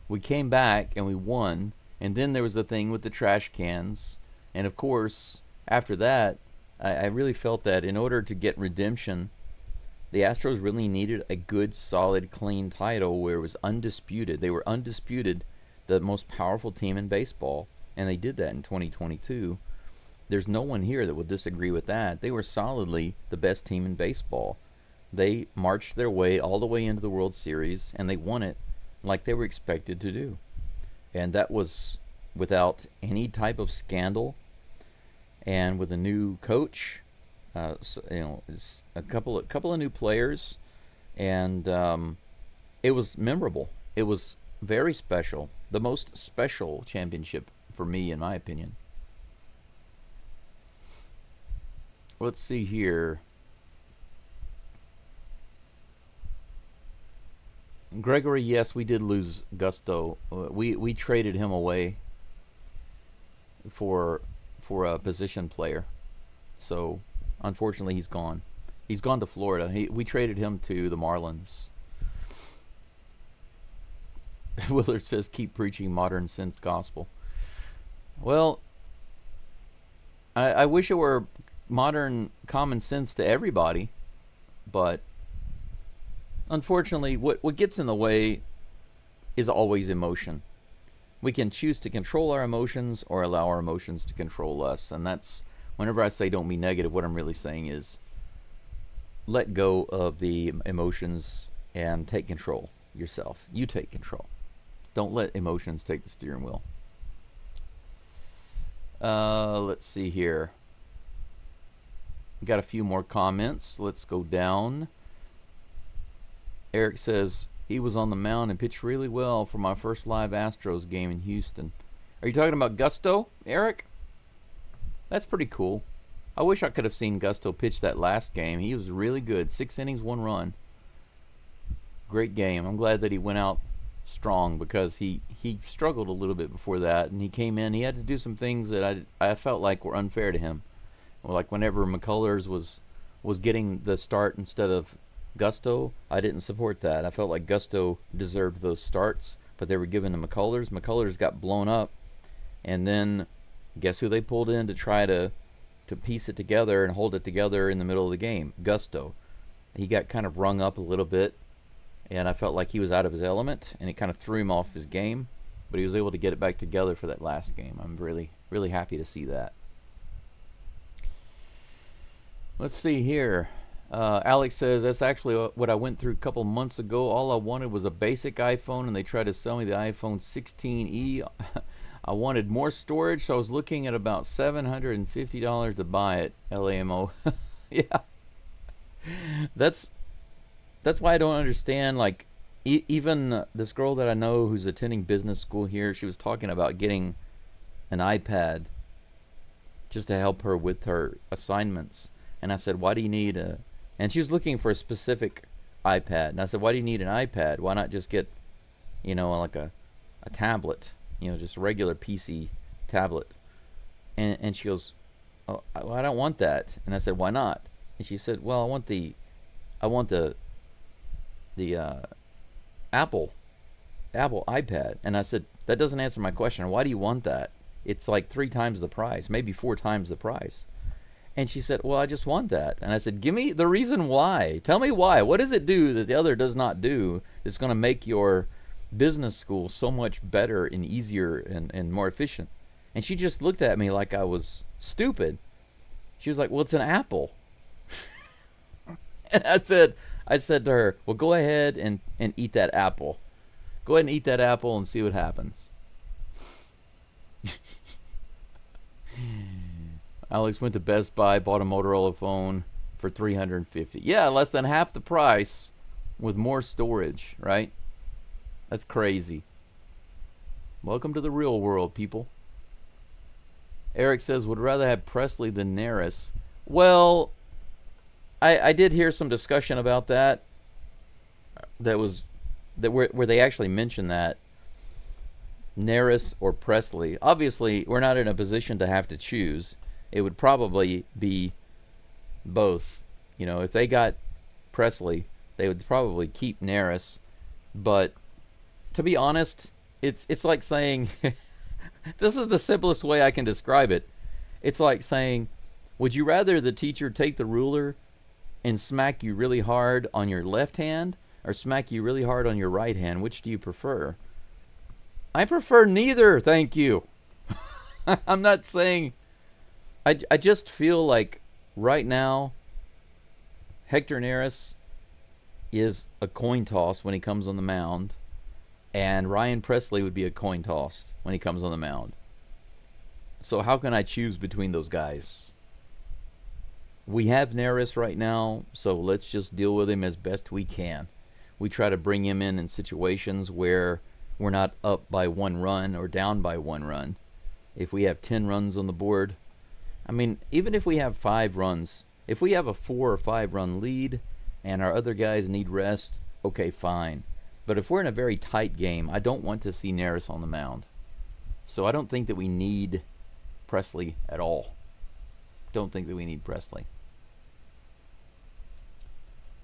A: we came back and we won, and then there was the thing with the trash cans. And of course, after that, I really felt that in order to get redemption, the Astros really needed a good, solid, clean title where it was undisputed. They were undisputed, the most powerful team in baseball, and they did that in 2022. There's no one here that would disagree with that. They were solidly the best team in baseball. They marched their way all the way into the World Series, and they won it like they were expected to do. And that was without any type of scandal, and with a new coach, a couple of new players, and it was memorable. It was very special. The most special championship for me, in my opinion. Let's see here. Gregory, yes, we did lose Gusto. We traded him away for a position player. So, unfortunately, he's gone. He's gone to Florida. We traded him to the Marlins. Willard says, keep preaching modern sense gospel. Well, I wish it were modern common sense to everybody, but unfortunately, what gets in the way is always emotion. We can choose to control our emotions or allow our emotions to control us. And that's, whenever I say don't be negative, what I'm really saying is let go of the emotions and take control yourself. You take control. Don't let emotions take the steering wheel. Let's see here. Got a few more comments. Let's go down. Eric says, he was on the mound and pitched really well for my first live Astros game in Houston. Are you talking about Gusto, Eric? That's pretty cool. I wish I could have seen Gusto pitch that last game. He was really good. 6 innings, 1 run. Great game. I'm glad that he went out strong because he struggled a little bit before that, and he came in. He had to do some things that I felt like were unfair to him. Like whenever McCullers was getting the start instead of Gusto, I didn't support that. I felt like Gusto deserved those starts, but they were given to McCullers. McCullers got blown up, and then guess who they pulled in to try to piece it together and hold it together in the middle of the game? Gusto. He got kind of rung up a little bit, and I felt like he was out of his element, and it kind of threw him off his game, but he was able to get it back together for that last game. I'm really, really happy to see that. Let's see here. Alex says, that's actually what I went through a couple months ago. All I wanted was a basic iPhone, and they tried to sell me the iPhone 16e. I wanted more storage, so I was looking at about $750 to buy it. LAMO. Yeah. That's why I don't understand, like, even this girl that I know who's attending business school here, she was talking about getting an iPad just to help her with her assignments. And I said, why do you need a... And she was looking for a specific iPad. And I said, why do you need an iPad? Why not just get, like a tablet? Just a regular PC tablet. And she goes, oh, I don't want that. And I said, why not? And she said, well, I want the Apple iPad. And I said, That doesn't answer my question. Why do you want that? It's like 3 times the price, maybe 4 times the price. And she said, well, I just want that. And I said, give me the reason why. Tell me why. What does it do that the other does not do that's going to make your business school so much better and easier and more efficient? And she just looked at me like I was stupid. She was like, well, it's an apple. And I said to her, well, go ahead and eat that apple. Go ahead and eat that apple and see what happens. Alex went to Best Buy, bought a Motorola phone for $350. Yeah, less than half the price with more storage, right? That's crazy. Welcome to the real world, people. Eric says, would rather have Presley than Neris. Well, I did hear some discussion about that. Where they actually mentioned that Neris or Presley. Obviously, we're not in a position to have to choose. It would probably be both. You know, if they got Presley, they would probably keep Neris. But to be honest, it's like saying this is the simplest way I can describe it. It's like saying, would you rather the teacher take the ruler and smack you really hard on your left hand or smack you really hard on your right hand? Which do you prefer? I prefer neither, thank you. I'm not saying... I just feel like right now Hector Neris is a coin toss when he comes on the mound, and Ryan Presley would be a coin toss when he comes on the mound. So how can I choose between those guys? We have Neris right now, so let's just deal with him as best we can. We try to bring him in situations where we're not up by 1 run or down by 1 run. If we have 10 runs on the board, I mean, even if we have 5 runs, if we have a 4 or 5 run lead and our other guys need rest, okay, fine. But if we're in a very tight game, I don't want to see Neris on the mound. So I don't think that we need Presley at all. Don't think that we need Presley.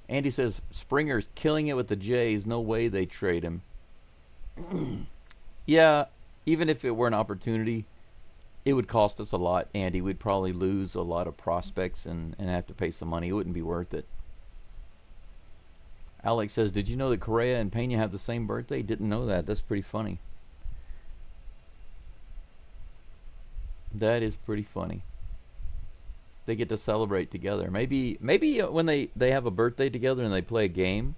A: Andy says, Springer's killing it with the Jays. No way they trade him. Yeah, even if it were an opportunity, it would cost us a lot, Andy. We'd probably lose a lot of prospects and have to pay some money. It wouldn't be worth it. Alex says, did you know that Correa and Pena have the same birthday? Didn't know that. That's pretty funny. That is pretty funny. They get to celebrate together. Maybe when they have a birthday together and they play a game,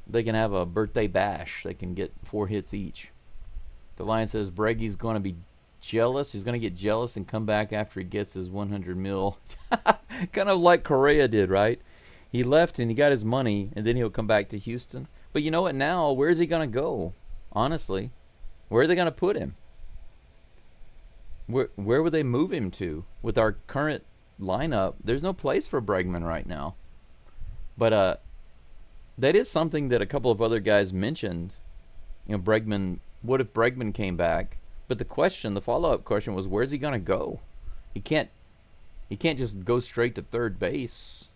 A: they can have a birthday bash. They can get 4 hits each. The Lion says Breggy's going to be jealous. He's going to get jealous and come back after he gets his 100 mil. Kind of like Correa did, right? He left and he got his money, and then he'll come back to Houston. But you know what now? Where's he going to go? Honestly, where are they going to put him? Where would they move him to? With our current lineup, there's no place for Bregman right now. But that is something that a couple of other guys mentioned. You know, Bregman... What if Bregman came back? But the follow-up question was, where's he going to go? He can't just go straight to third base.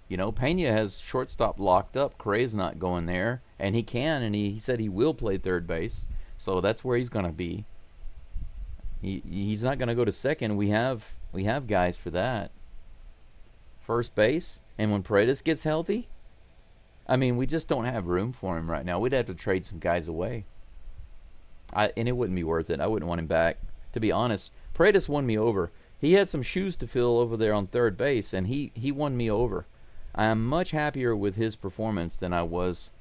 A: You know, Pena has shortstop locked up. Correa's not going there. And he can, and he said he will play third base. So that's where he's going to be. He's not going to go to second. We have guys for that. First base, and when Paredes gets healthy, I mean, we just don't have room for him right now. We'd have to trade some guys away. And it wouldn't be worth it. I wouldn't want him back. To be honest, Paredes won me over. He had some shoes to fill over there on third base, and he won me over. I am much happier with his performance than I was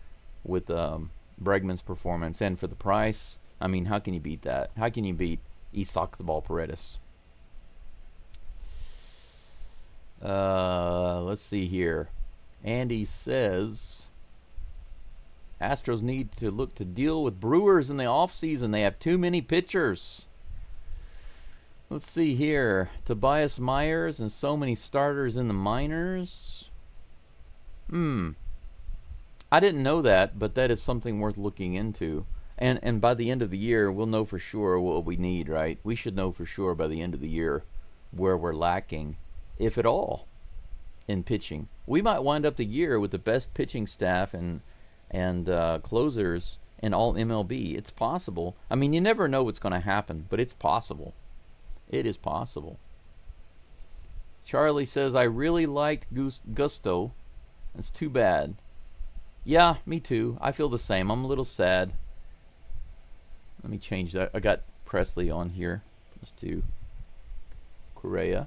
A: with Bregman's performance. And for the price, I mean, how can you beat that? How can you beat Isak the Ball Paredes? Let's see here. Andy says... Astros need to look to deal with Brewers in the offseason. They have too many pitchers. Let's see here. Tobias Myers and so many starters in the minors. I didn't know that, but that is something worth looking into. And by the end of the year, we'll know for sure what we need, right? We should know for sure by the end of the year where we're lacking, if at all, in pitching. We might wind up the year with the best pitching staff and closers in all MLB. It's possible. I mean, you never know what's going to happen, but it's possible. It is possible. Charlie says, I really liked Gusto. It's too bad. Yeah, me too. I feel the same. I'm a little sad. Let me change that. I got Presley on here. Let's do Correa.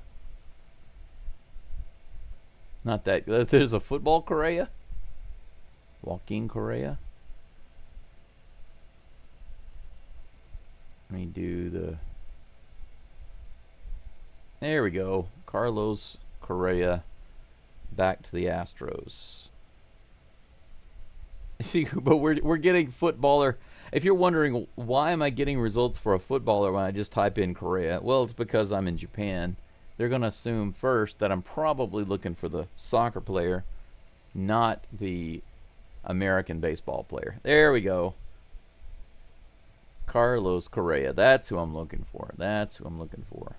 A: Not that. There's a football Correa. Joaquin Correa. Let me do the... There we go. Carlos Correa back to the Astros. See, but we're getting footballer. If you're wondering why am I getting results for a footballer when I just type in Correa, well, it's because I'm in Japan. They're going to assume first that I'm probably looking for the soccer player, not the American baseball player. There we go. Carlos Correa. That's who I'm looking for. That's who I'm looking for.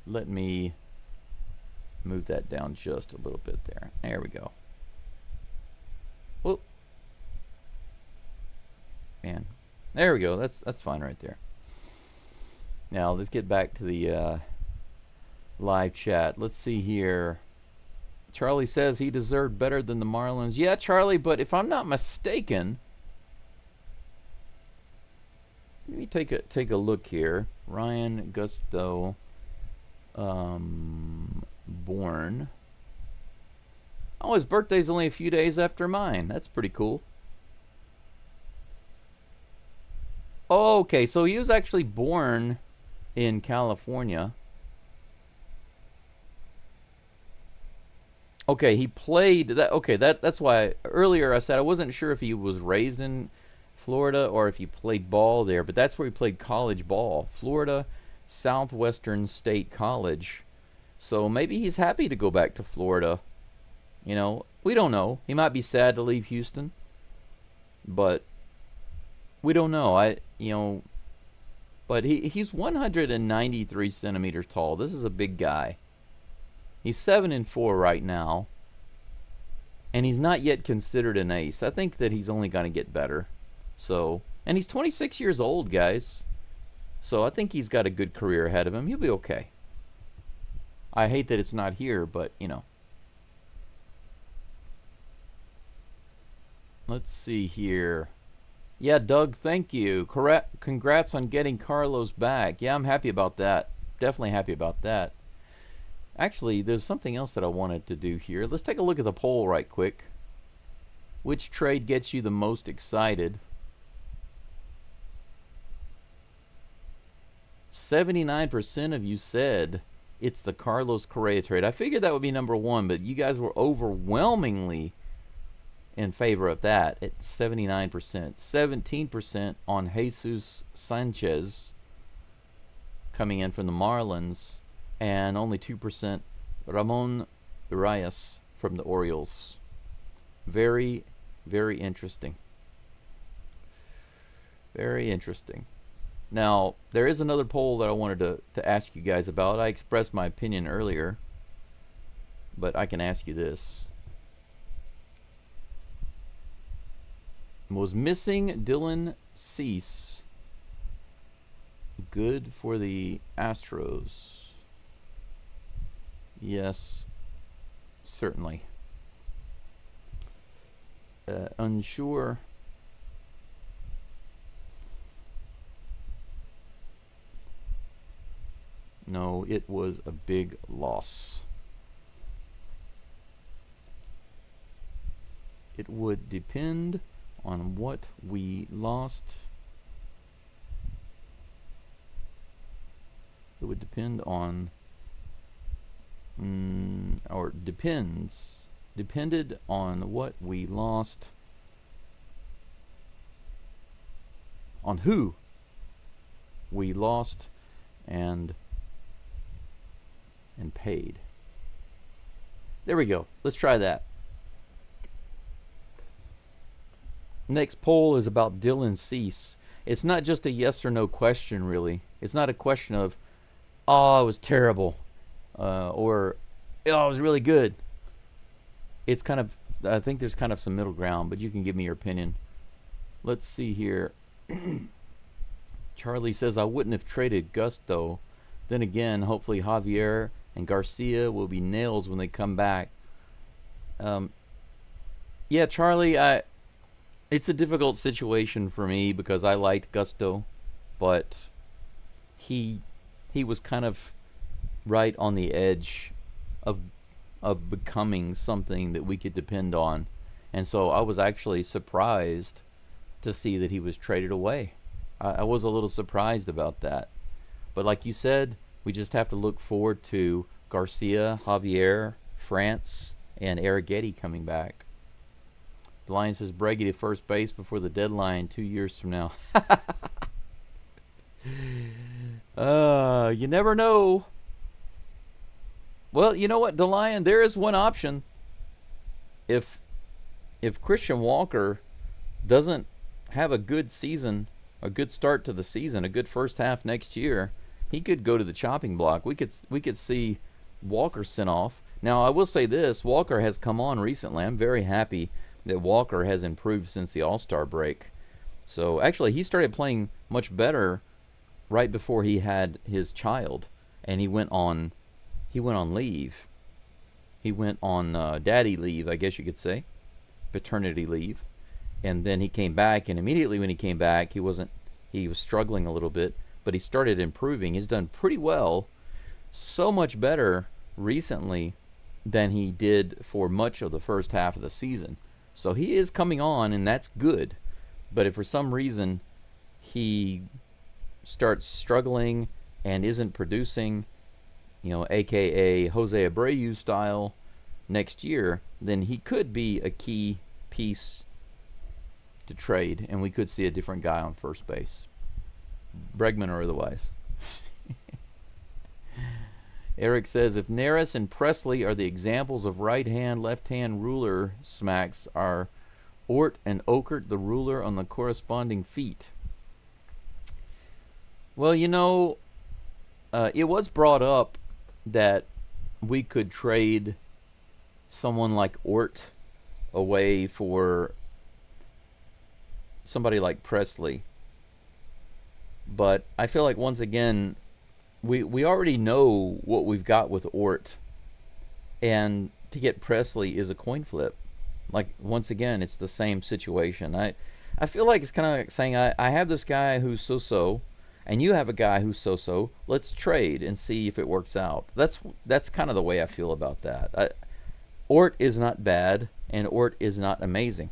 A: Let me move that down just a little bit there. There we go. Whoop. Man. There we go. That's fine right there. Now, let's get back to the live chat. Let's see here. Charlie says he deserved better than the Marlins. Yeah, Charlie, but if I'm not mistaken, let me take a look here. Ryan Gusto, born. Oh, his birthday's only a few days after mine. That's pretty cool. Oh, okay, so he was actually born in California. Okay, he played that. Okay, that's why earlier I said I wasn't sure if he was raised in Florida or if he played ball there, but that's where he played college ball. Florida Southwestern State College. So maybe he's happy to go back to Florida. You know, we don't know. He might be sad to leave Houston, but we don't know. But he's 193 centimeters tall. This is a big guy. He's 7-4 right now, and he's not yet considered an ace. I think that he's only going to get better. So, and he's 26 years old, guys. So I think he's got a good career ahead of him. He'll be okay. I hate that it's not here, but you know. Let's see here. Yeah, Doug, thank you. Congrats on getting Carlos back. Yeah, I'm happy about that. Definitely happy about that. Actually, there's something else that I wanted to do here. Let's take a look at the poll right quick. Which trade gets you the most excited? 79% of you said it's the Carlos Correa trade. I figured that would be number one, but you guys were overwhelmingly in favor of that at 79%. 17% on Jesus Sanchez coming in from the Marlins, and only 2% Ramon Urias from the Orioles. Very, very interesting. Very interesting. Now, there is another poll that I wanted to ask you guys about. I expressed my opinion earlier, but I can ask you this. Was missing Dylan Cease good for the Astros? Yes, certainly. Unsure. No, it was a big loss. It would depend on what we lost. It would depend on, or depended on what we lost, on who we lost and paid. There we go. Let's try that. Next poll is about Dylan Cease. It's not just a yes or no question, really. It's not a question of, oh, it was terrible, or, oh, it was really good. It's kind of I think there's kind of some middle ground, but you can give me your opinion. Let's see here. Charlie says, I wouldn't have traded Gus, though. Then again, hopefully Javier and Garcia will be nails when they come back. Yeah, Charlie, it's a difficult situation for me because I liked Gusto, but he was kind of right on the edge of becoming something that we could depend on. And so I was actually surprised to see that he was traded away. I was a little surprised about that. But like you said, we just have to look forward to Garcia, Javier, France, and Arrighetti coming back. The Lion says Breggy to first base before the deadline 2 years from now. You never know. Well, you know what, DeLion, there is one option. If Christian Walker doesn't have a good season, a good start to the season, a good first half next year, he could go to the chopping block. We could see Walker sent off. Now, I will say this, Walker has come on recently. I'm very happy that Walker has improved since the All-Star break. So, actually, he started playing much better right before he had his child, and he went on leave. He went on daddy leave, I guess you could say, paternity leave. And then he came back, and immediately when he came back, he was struggling a little bit, but he started improving. He's done pretty well, so much better recently than he did for much of the first half of the season. So he is coming on, and that's good. But if for some reason he starts struggling and isn't producing, aka Jose Abreu style next year, then he could be a key piece to trade, and we could see a different guy on first base, Bregman or otherwise. Eric says, if Neris and Presley are the examples of right-hand, left-hand ruler smacks, are Ort and Okert the ruler on the corresponding feet? Well, it was brought up that we could trade someone like Ort away for somebody like Presley. But I feel like, once again, we already know what we've got with Ort, and to get Presley is a coin flip. Like, once again, it's the same situation. I feel like it's kind of like saying, I have this guy who's so-so, and you have a guy who's so-so. Let's trade and see if it works out. That's kind of the way I feel about that. Ort is not bad, and Ort is not amazing.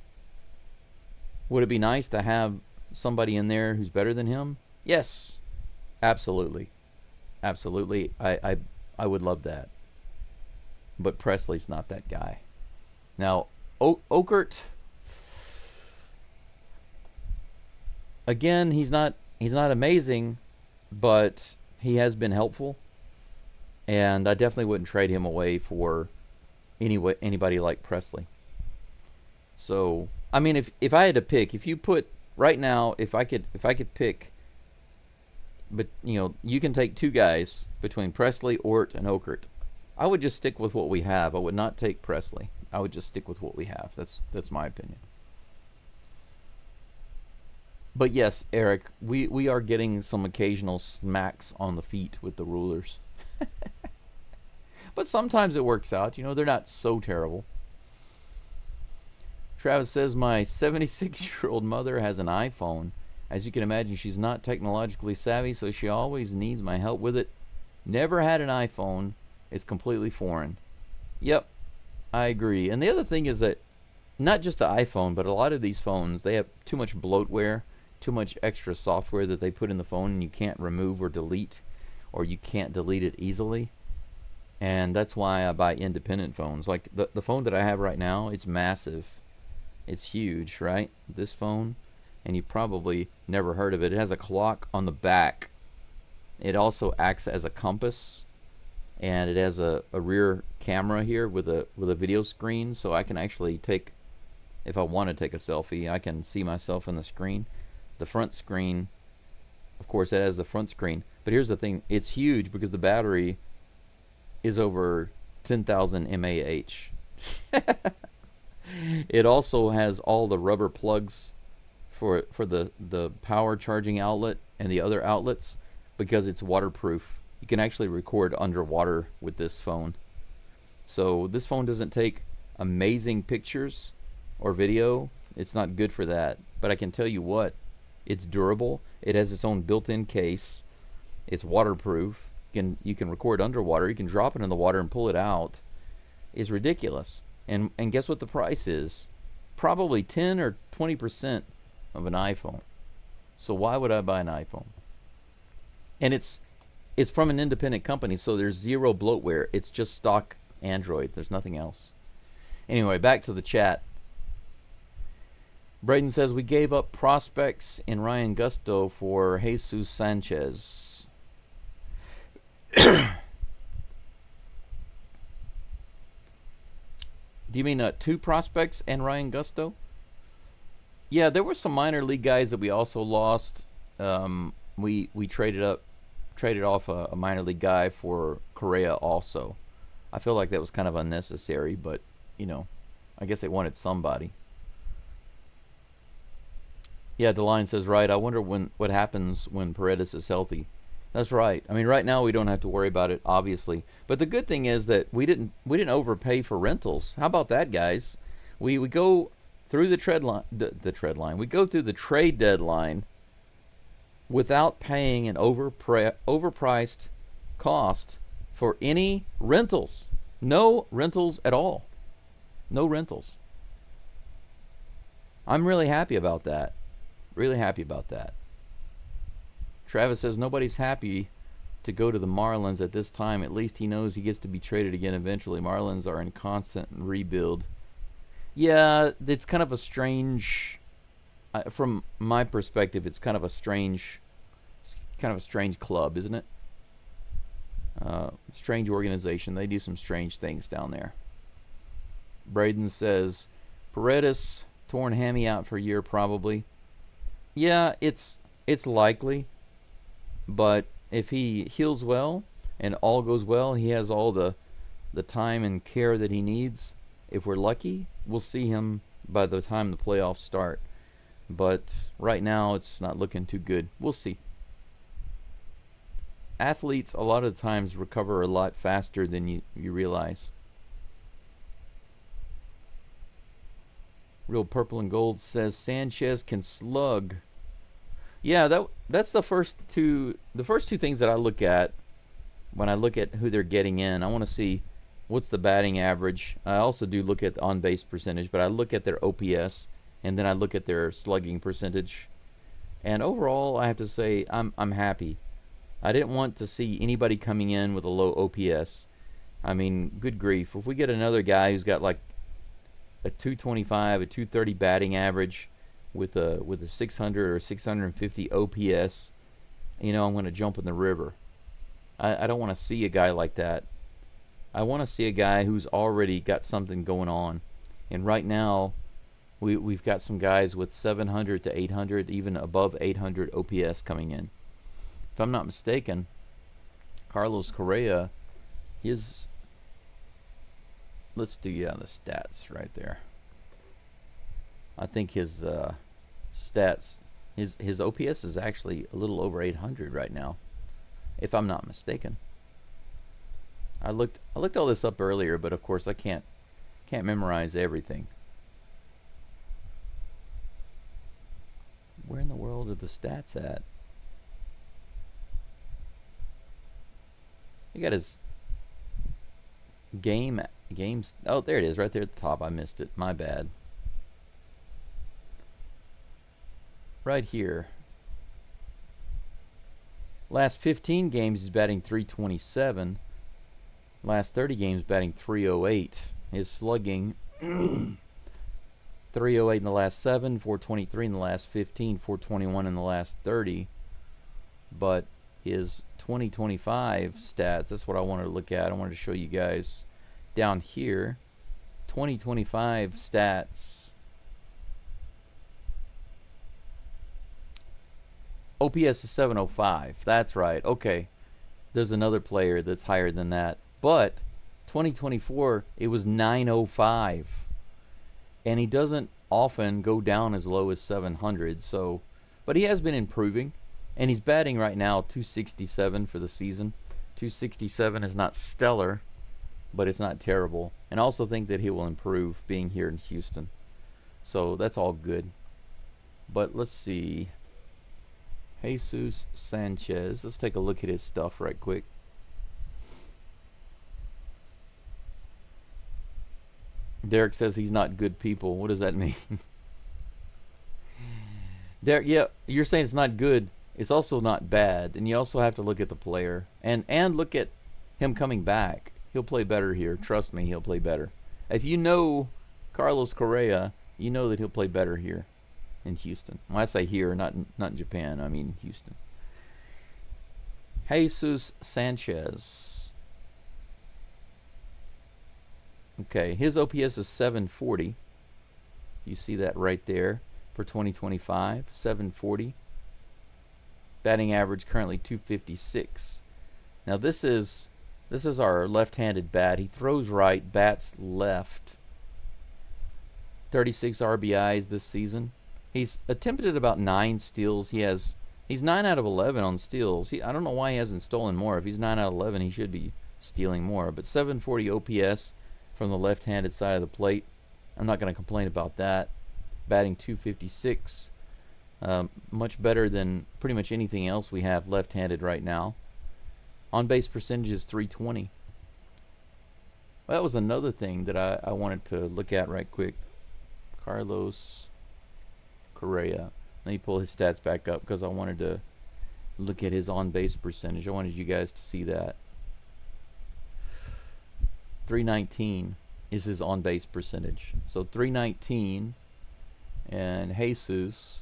A: Would it be nice to have somebody in there who's better than him? Yes, absolutely. Absolutely. I would love that. But Presley's not that guy. Now, Okert, again, he's not amazing, but he has been helpful, and I definitely wouldn't trade him away for anybody like Presley. So, I mean, if I had to pick, if you put right now, if I could pick, but you can take two guys between Presley, Ort, and Okert. I would just stick with what we have. I would not take Presley. I would just stick with what we have. That's my opinion. But yes, Eric, we are getting some occasional smacks on the feet with the rulers. But sometimes it works out. They're not so terrible. Travis says, my 76-year-old mother has an iPhone. As you can imagine, she's not technologically savvy, so she always needs my help with it. Never had an iPhone. It's completely foreign. Yep, I agree. And the other thing is that not just the iPhone, but a lot of these phones, they have too much bloatware, too much extra software that they put in the phone, and you can't remove or delete, or you can't delete it easily. And that's why I buy independent phones. Like the phone that I have right now, it's massive. It's huge, right? This phone, and you probably never heard of it. It has a clock on the back. It also acts as a compass, and it has a rear camera here with a video screen, so I can actually take, if I want to take a selfie, I can see myself in the screen. The front screen, of course, it has the front screen. But here's the thing, it's huge because the battery is over 10,000 mAh. It also has all the rubber plugs for the power charging outlet and the other outlets because it's waterproof. You can actually record underwater with this phone. So this phone doesn't take amazing pictures or video. It's not good for that. But I can tell you what, it's durable. It has its own built-in case. It's waterproof. You can record underwater. You can drop it in the water and pull it out. It's ridiculous. And guess what the price is? Probably 10 or 20% of an iPhone. So why would I buy an iPhone? And it's from an independent company, so there's zero bloatware. It's just stock Android. There's nothing else. Anyway, back to the chat. Braden says we gave up prospects in Ryan Gusto for Jesus Sanchez. Do you mean 2 prospects and Ryan Gusto? Yeah, there were some minor league guys that we also lost. We traded off a minor league guy for Correa also. I feel like that was kind of unnecessary, but I guess they wanted somebody. Yeah, DeLine says right. I wonder what happens when Paredes is healthy. That's right. I mean, right now we don't have to worry about it, obviously. But the good thing is that we didn't overpay for rentals. How about that, guys? We go through the trade line. We go through the trade deadline without paying an overpriced cost for any rentals. No rentals at all. No rentals. I'm really happy about that. Really happy about that. Travis says nobody's happy to go to the Marlins at this time. At least he knows he gets to be traded again eventually. Marlins are in constant rebuild. Yeah, it's kind of a strange. From my perspective, it's kind of a strange club, isn't it? Strange organization. They do some strange things down there. Braden says Paredes torn hammy out for a year probably. Yeah, it's likely. But if he heals well and all goes well, he has all the time and care that he needs. If we're lucky, we'll see him by the time the playoffs start. But right now, it's not looking too good. We'll see. Athletes, a lot of times, recover a lot faster than you realize. Real Purple and Gold says Sanchez can slug. Yeah, that's the first two things that I look at when I look at who they're getting in. I want to see what's the batting average. I also do look at the on-base percentage, but I look at their OPS and then I look at their slugging percentage. And overall, I have to say I'm happy. I didn't want to see anybody coming in with a low OPS. I mean, good grief. If we get another guy who's got like a 225, a 230 batting average with a 600 or 650 OPS, I'm going to jump in the river. I don't want to see a guy like that. I want to see a guy who's already got something going on. And right now, we've got some guys with 700 to 800, even above 800 OPS coming in. If I'm not mistaken, Carlos Correa, let's do the stats right there. I think his stats, his OPS is actually a little over 800 right now, if I'm not mistaken. I looked all this up earlier, but of course I can't memorize everything. Where in the world are the stats at? He got his games. Oh, there it is, right there at the top. I missed it. My bad. Right here. Last 15 games, he's batting .327. Last 30 games, batting .308. His slugging, .308 in the last 7, .423 in the last 15, .421 in the last 30. But his 2025 stats, that's what I wanted to look at. I wanted to show you guys down here. 2025 stats. OPS is 705. That's right. Okay. There's another player that's higher than that. But 2024, it was 905. and he doesn't often go down as low as 700. So, but he has been improving, and he's batting right now 267 for the season. 267 is not stellar, but it's not terrible. And I also think that he will improve being here in Houston. So that's all good. But let's see. Jesus Sanchez. Let's take a look at his stuff right quick. Derek says he's not good people. What does that mean? Derek, yeah, you're saying it's not good. It's also not bad. And you also have to look at the player. And look at him coming back. He'll play better here. Trust me, he'll play better. If you know Carlos Correa, you know that he'll play better here in Houston. When I say here, not in Japan, I mean Houston. Jesus Sanchez. Okay, his OPS is 740. You see that right there for 2025, 740. Batting average currently 256. Now this is our left-handed bat. He throws right, bats left. 36 RBIs this season. He's attempted about 9 steals. He's 9 out of 11 on steals. I don't know why he hasn't stolen more. If he's 9 out of 11, he should be stealing more. But 740 OPS from the left-handed side of the plate. I'm not going to complain about that. Batting 256. Much better than pretty much anything else we have left-handed right now. On-base percentage is 320. Well, that was another thing that I wanted to look at right quick. Carlos Correa. Let me pull his stats back up because I wanted to look at his on-base percentage. I wanted you guys to see that. 319 is his on-base percentage. So 319 and Jesus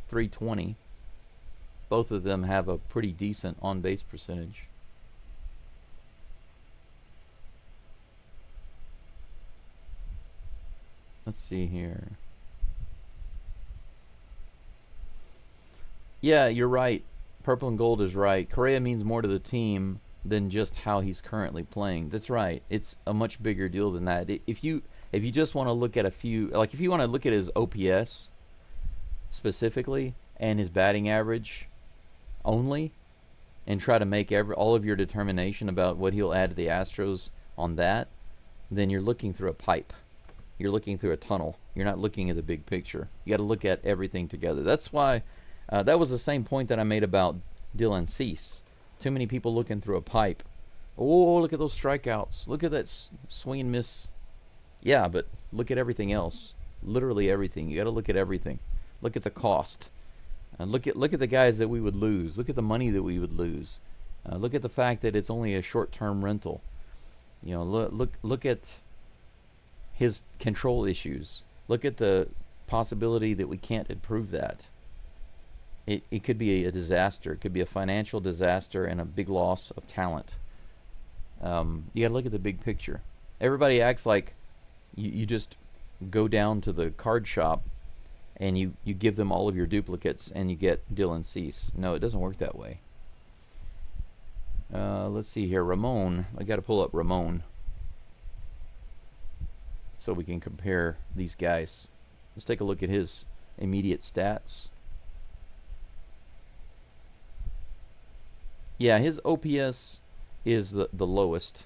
A: 320. Both of them have a pretty decent on-base percentage. Let's see here. Yeah, you're right. Purple and gold is right. Correa means more to the team than just how he's currently playing. That's right. It's a much bigger deal than that. If you just want to look at a few, like if you want to look at his OPS specifically and his batting average only, and try to make all of your determination about what he'll add to the Astros on that, then you're looking through a pipe. You're looking through a tunnel. You're not looking at the big picture. You got to look at everything together. That's why that was the same point that I made about Dylan Cease. Too many people looking through a pipe. Oh, look at those strikeouts. Look at that swing and miss. Yeah, but look at everything else. Literally everything. You got to look at everything. Look at the cost. Look at the guys that we would lose. Look at the money that we would lose. Look at the fact that it's only a short-term rental. You know, look at his control issues. Look at the possibility that we can't improve that. It could be a disaster. It could be a financial disaster and a big loss of talent. You got to look at the big picture. Everybody acts like you just go down to the card shop and you give them all of your duplicates and you get Dylan Cease. No, it doesn't work that way. Let's see here. Ramon. I got to pull up Ramon so we can compare these guys. Let's take a look at his immediate stats. Yeah, his OPS is the lowest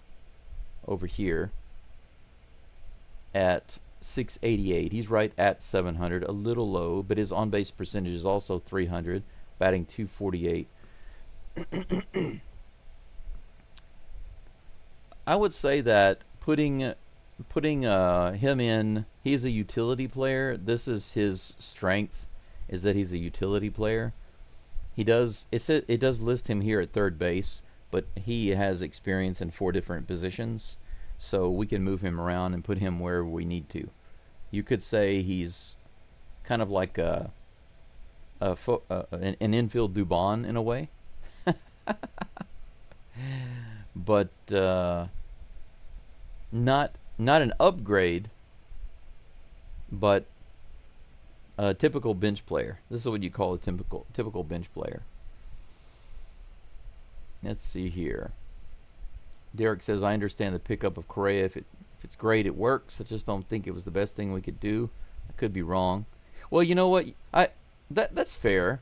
A: over here at 688. He's right at 700, a little low, but his on-base percentage is also 300, batting 248. I would say that putting him in, he's a utility player. This is his strength, is that he's a utility player. It does list him here at third base, but he has experience in 4 different positions, so we can move him around and put him wherever we need to. You could say he's kind of like an infield Dubon in a way, but not an upgrade, but a typical bench player. This is what you call a typical bench player. Let's see here. Derek says, I understand the pickup of Correa if it's great, it works. I just don't think it was the best thing we could do. I could be wrong. Well, you know what? That's fair.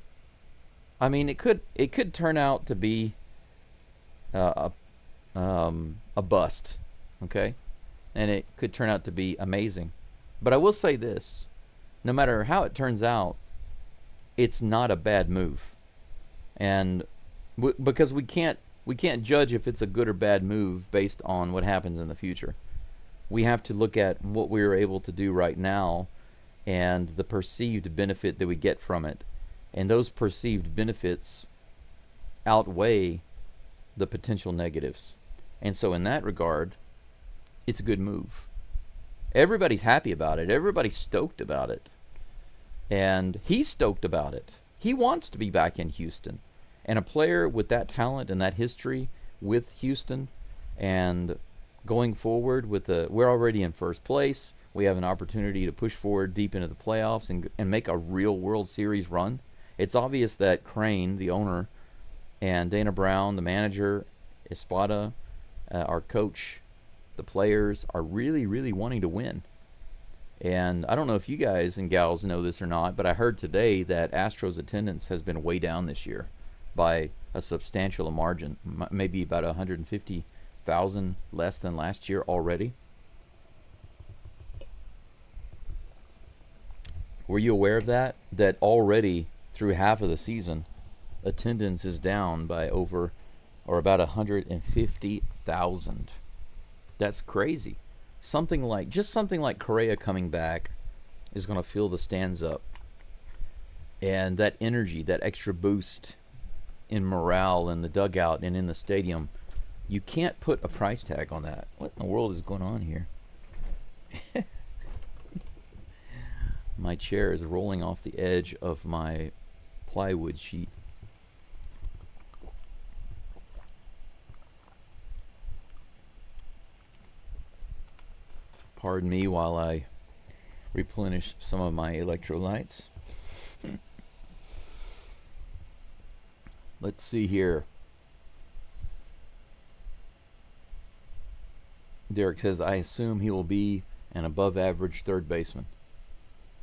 A: I mean, it could turn out to be a bust, okay, and it could turn out to be amazing. But I will say this: no matter how it turns out, it's not a bad move, and because we can't judge if it's a good or bad move based on what happens in the future. We have to look at what we are able to do right now and the perceived benefit that we get from it. And those perceived benefits outweigh the potential negatives. And so, in that regard, it's a good move. Everybody's happy about it, everybody's stoked about it. And he's stoked about it. He wants to be back in Houston. And a player with that talent and that history with Houston, and going forward we're already in first place. We have an opportunity to push forward deep into the playoffs and make a real World Series run. It's obvious that Crane, the owner, and Dana Brown, the manager, Espada, our coach, the players, are really, really wanting to win. And I don't know if you guys and gals know this or not, but I heard today that Astros attendance has been way down this year by a substantial margin, maybe about 150,000 less than last year already. Were you aware of that? That already through half of the season, attendance is down by over or about 150,000. That's crazy. Something like Correa coming back is going to fill the stands up. And that energy, that extra boost in morale in the dugout and in the stadium, you can't put a price tag on that. What in the world is going on here? My chair is rolling off the edge of my plywood sheet. Pardon me while I replenish some of my electrolytes. Let's see here. Derek says, I assume he will be an above average third baseman.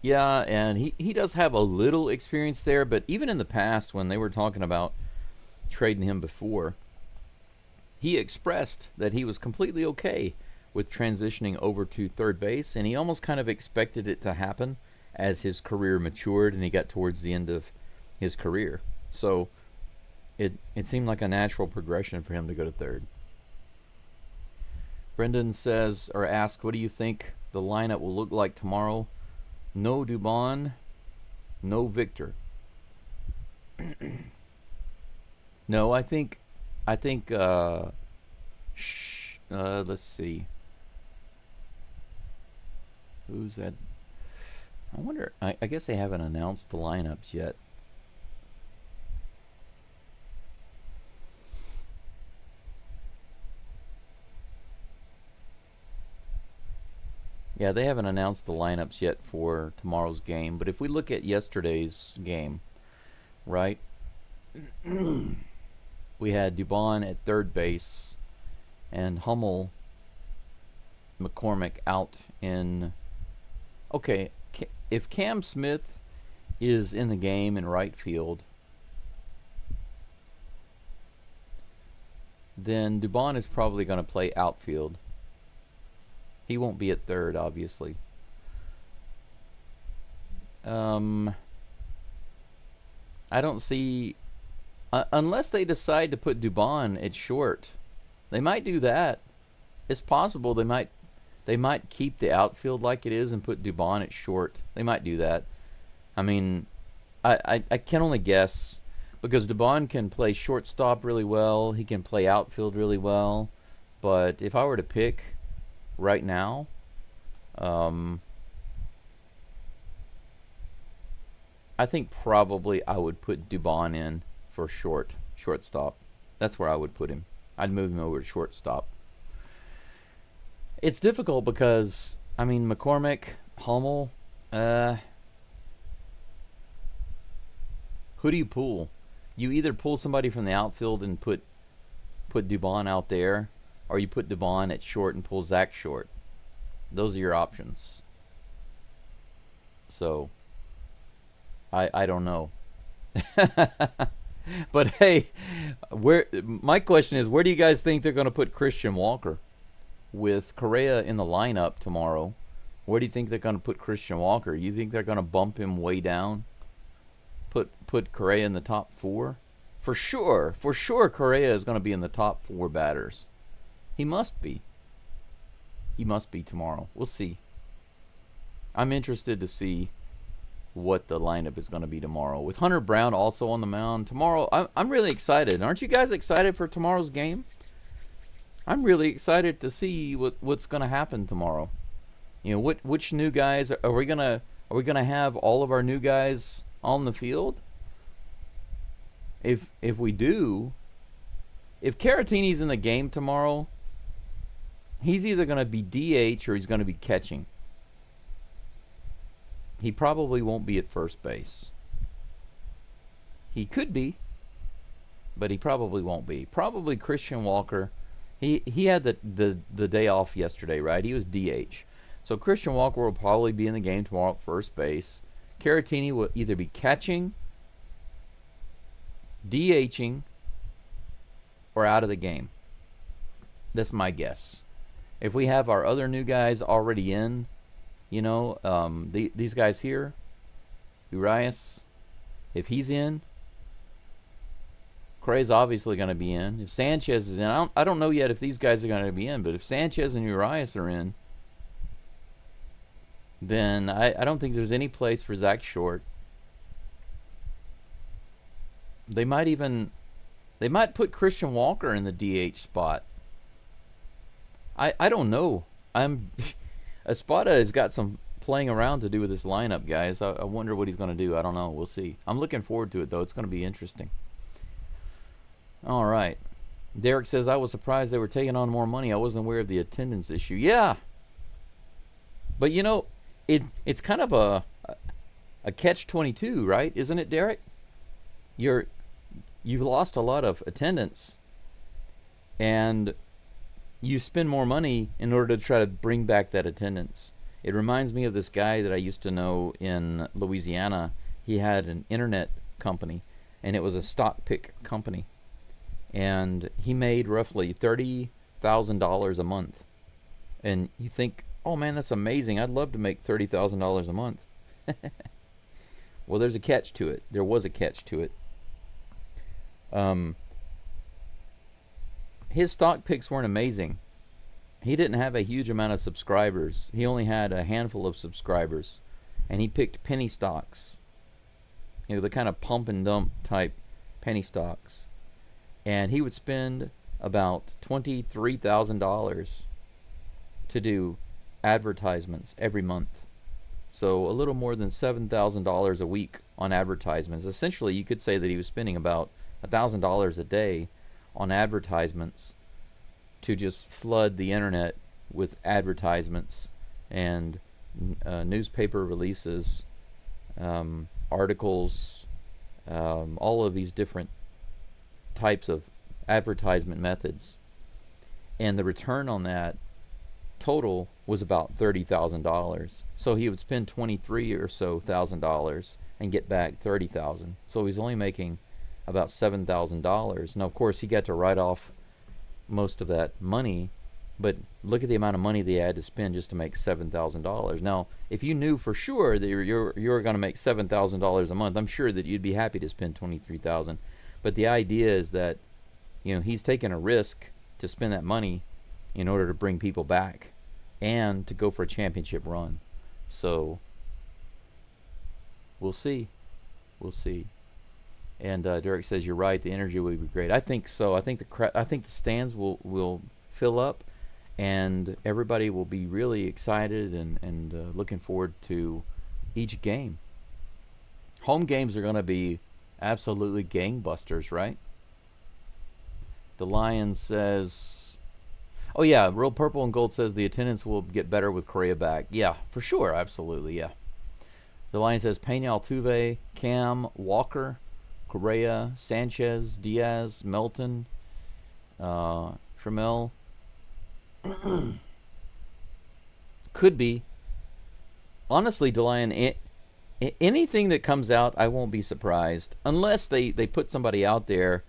A: Yeah, and he does have a little experience there, but even in the past when they were talking about trading him before, he expressed that he was completely okay with transitioning over to third base, and he almost kind of expected it to happen as his career matured and he got towards the end of his career. So it seemed like a natural progression for him to go to third. Brendan says, or asks, what do you think the lineup will look like tomorrow? No Dubon, no Victor. No, I think let's see. Who's that? I wonder, I guess they haven't announced the lineups yet. Yeah, they haven't announced the lineups yet for tomorrow's game. But if we look at yesterday's game, right? We had Dubon at third base and Hummel, McCormick out in... Okay, if Cam Smith is in the game in right field, then Dubon is probably going to play outfield. He won't be at third, obviously. I don't see... unless they decide to put Dubon at short. They might do that. It's possible they might keep the outfield like it is and put Dubon at short. They might do that. I mean, I can only guess, because Dubon can play shortstop really well. He can play outfield really well. But if I were to pick right now, I think probably I would put Dubon in for shortstop. That's where I would put him. I'd move him over to shortstop. It's difficult because, I mean, McCormick, Hummel, who do you pull? You either pull somebody from the outfield and put Dubon out there, or you put Dubon at short and pull Zach short. Those are your options. So I don't know. But hey, where my question is, where do you guys think they're going to put Christian Walker with Correa in the lineup tomorrow? Where do you think they're going to put Christian Walker? You think they're going to bump him way down? Put Correa in the top 4? For sure. For sure Correa is going to be in the top 4 batters. He must be. He must be tomorrow. We'll see. I'm interested to see what the lineup is going to be tomorrow. With Hunter Brown also on the mound tomorrow, I'm really excited. Aren't you guys excited for tomorrow's game? I'm really excited to see what's going to happen tomorrow. You know, which new guys are we gonna have all of our new guys on the field? If we do, if Caratini's in the game tomorrow, he's either going to be DH or he's going to be catching. He probably won't be at first base. He could be, but he probably won't be. Probably Christian Walker. He had the day off yesterday, right? He was DH. So Christian Walker will probably be in the game tomorrow at first base. Caratini will either be catching, DHing, or out of the game. That's my guess. If we have our other new guys already in, you know, these guys here, Urias, if he's in, Correa's obviously going to be in. If Sanchez is in, I don't know yet if these guys are going to be in, but if Sanchez and Urias are in, then I don't think there's any place for Zach Short. They might put Christian Walker in the DH spot. I don't know. Espada has got some playing around to do with this lineup, guys. I wonder what he's going to do. I don't know. We'll see. I'm looking forward to it, though. It's going to be interesting. All right. Derek says, I was surprised they were taking on more money. I wasn't aware of the attendance issue. Yeah. But, you know, it's kind of a catch-22, right? Isn't it, Derek? You've lost a lot of attendance, and you spend more money in order to try to bring back that attendance. It reminds me of this guy that I used to know in Louisiana. He had an internet company, and it was a stock pick company. And he made roughly $30,000 a month. And you think, oh man, that's amazing. I'd love to make $30,000 a month. Well, there's a catch to it. There was a catch to it. His stock picks weren't amazing. He didn't have a huge amount of subscribers. He only had a handful of subscribers. And he picked penny stocks. You know, the kind of pump and dump type penny stocks. And he would spend about $23,000 to do advertisements every month. So a little more than $7,000 a week on advertisements. Essentially, you could say that he was spending about $1,000 a day on advertisements to just flood the internet with advertisements and newspaper releases, articles, all of these different types of advertisement methods. And the return on that total was about $30,000. So he would spend $23,000 or so and get back $30,000. So he's only making about $7,000. Now, of course, he got to write off most of that money, but look at the amount of money they had to spend just to make $7,000. Now, if you knew for sure that you're going to make $7,000 a month, I'm sure that you'd be happy to spend $23,000. But the idea is that, you know, he's taking a risk to spend that money in order to bring people back and to go for a championship run. So we'll see. We'll see. And Derek says you're right. The energy will be great. I think so. I think the stands will fill up, and everybody will be really excited and looking forward to each game. Home games are going to be absolutely gangbusters, right? The Lion says, oh yeah, Real Purple and Gold says the attendance will get better with Correa back. Yeah, for sure, absolutely, yeah. The Lion says Pena, Altuve, Cam, Walker, Correa, Sanchez, Diaz, Melton, Trammell, Could be. Honestly, DeLion, anything that comes out, I won't be surprised. Unless they put somebody out there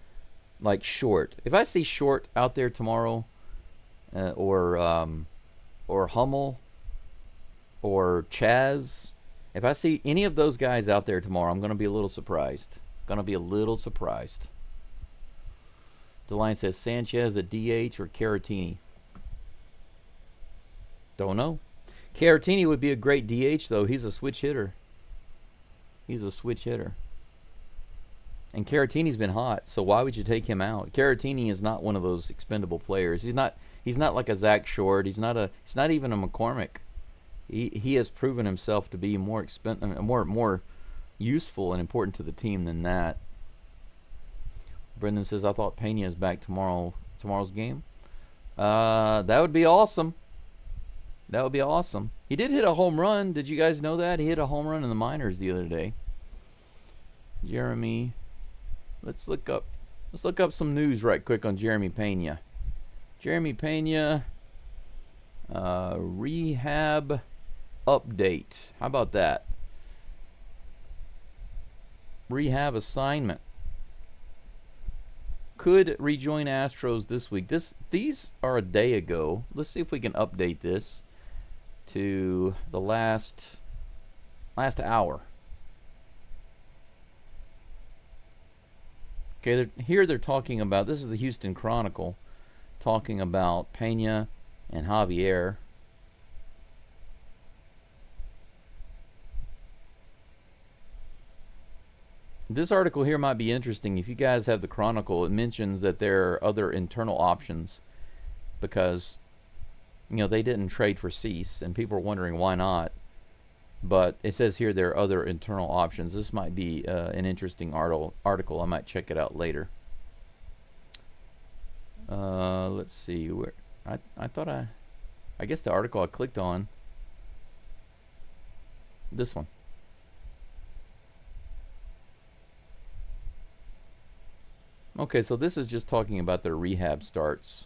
A: like Short. If I see Short out there tomorrow, or Hummel, or Chaz, if I see any of those guys out there tomorrow, I'm going to be a little surprised. DeLion says Sanchez at DH or Caratini. Don't know. Caratini would be a great DH, though. He's a switch hitter. And Caratini's been hot, so why would you take him out? Caratini is not one of those expendable players. He's not like a Zach Short. He's not even a McCormick. He has proven himself to be more useful and important to the team than that. Brendan says, I thought Pena is back tomorrow's game. That would be awesome. He did hit a home run. Did you guys know that? He hit a home run in the minors the other day. Jeremy. Let's look up some news right quick on Jeremy Pena. Rehab update. How about that? Rehab assignment. Could rejoin Astros this week. These are a day ago. Let's see if we can update this to the last hour. Okay, here they're talking about, this is the Houston Chronicle, talking about Pena and Javier. This article here might be interesting. If you guys have the Chronicle, it mentions that there are other internal options because, they didn't trade for Cease, and people are wondering why not. But it says here there are other internal options. This might be an interesting article. I might check it out later. Let's see. Where I guess the article I clicked on, this one. Okay, so this is just talking about their rehab starts.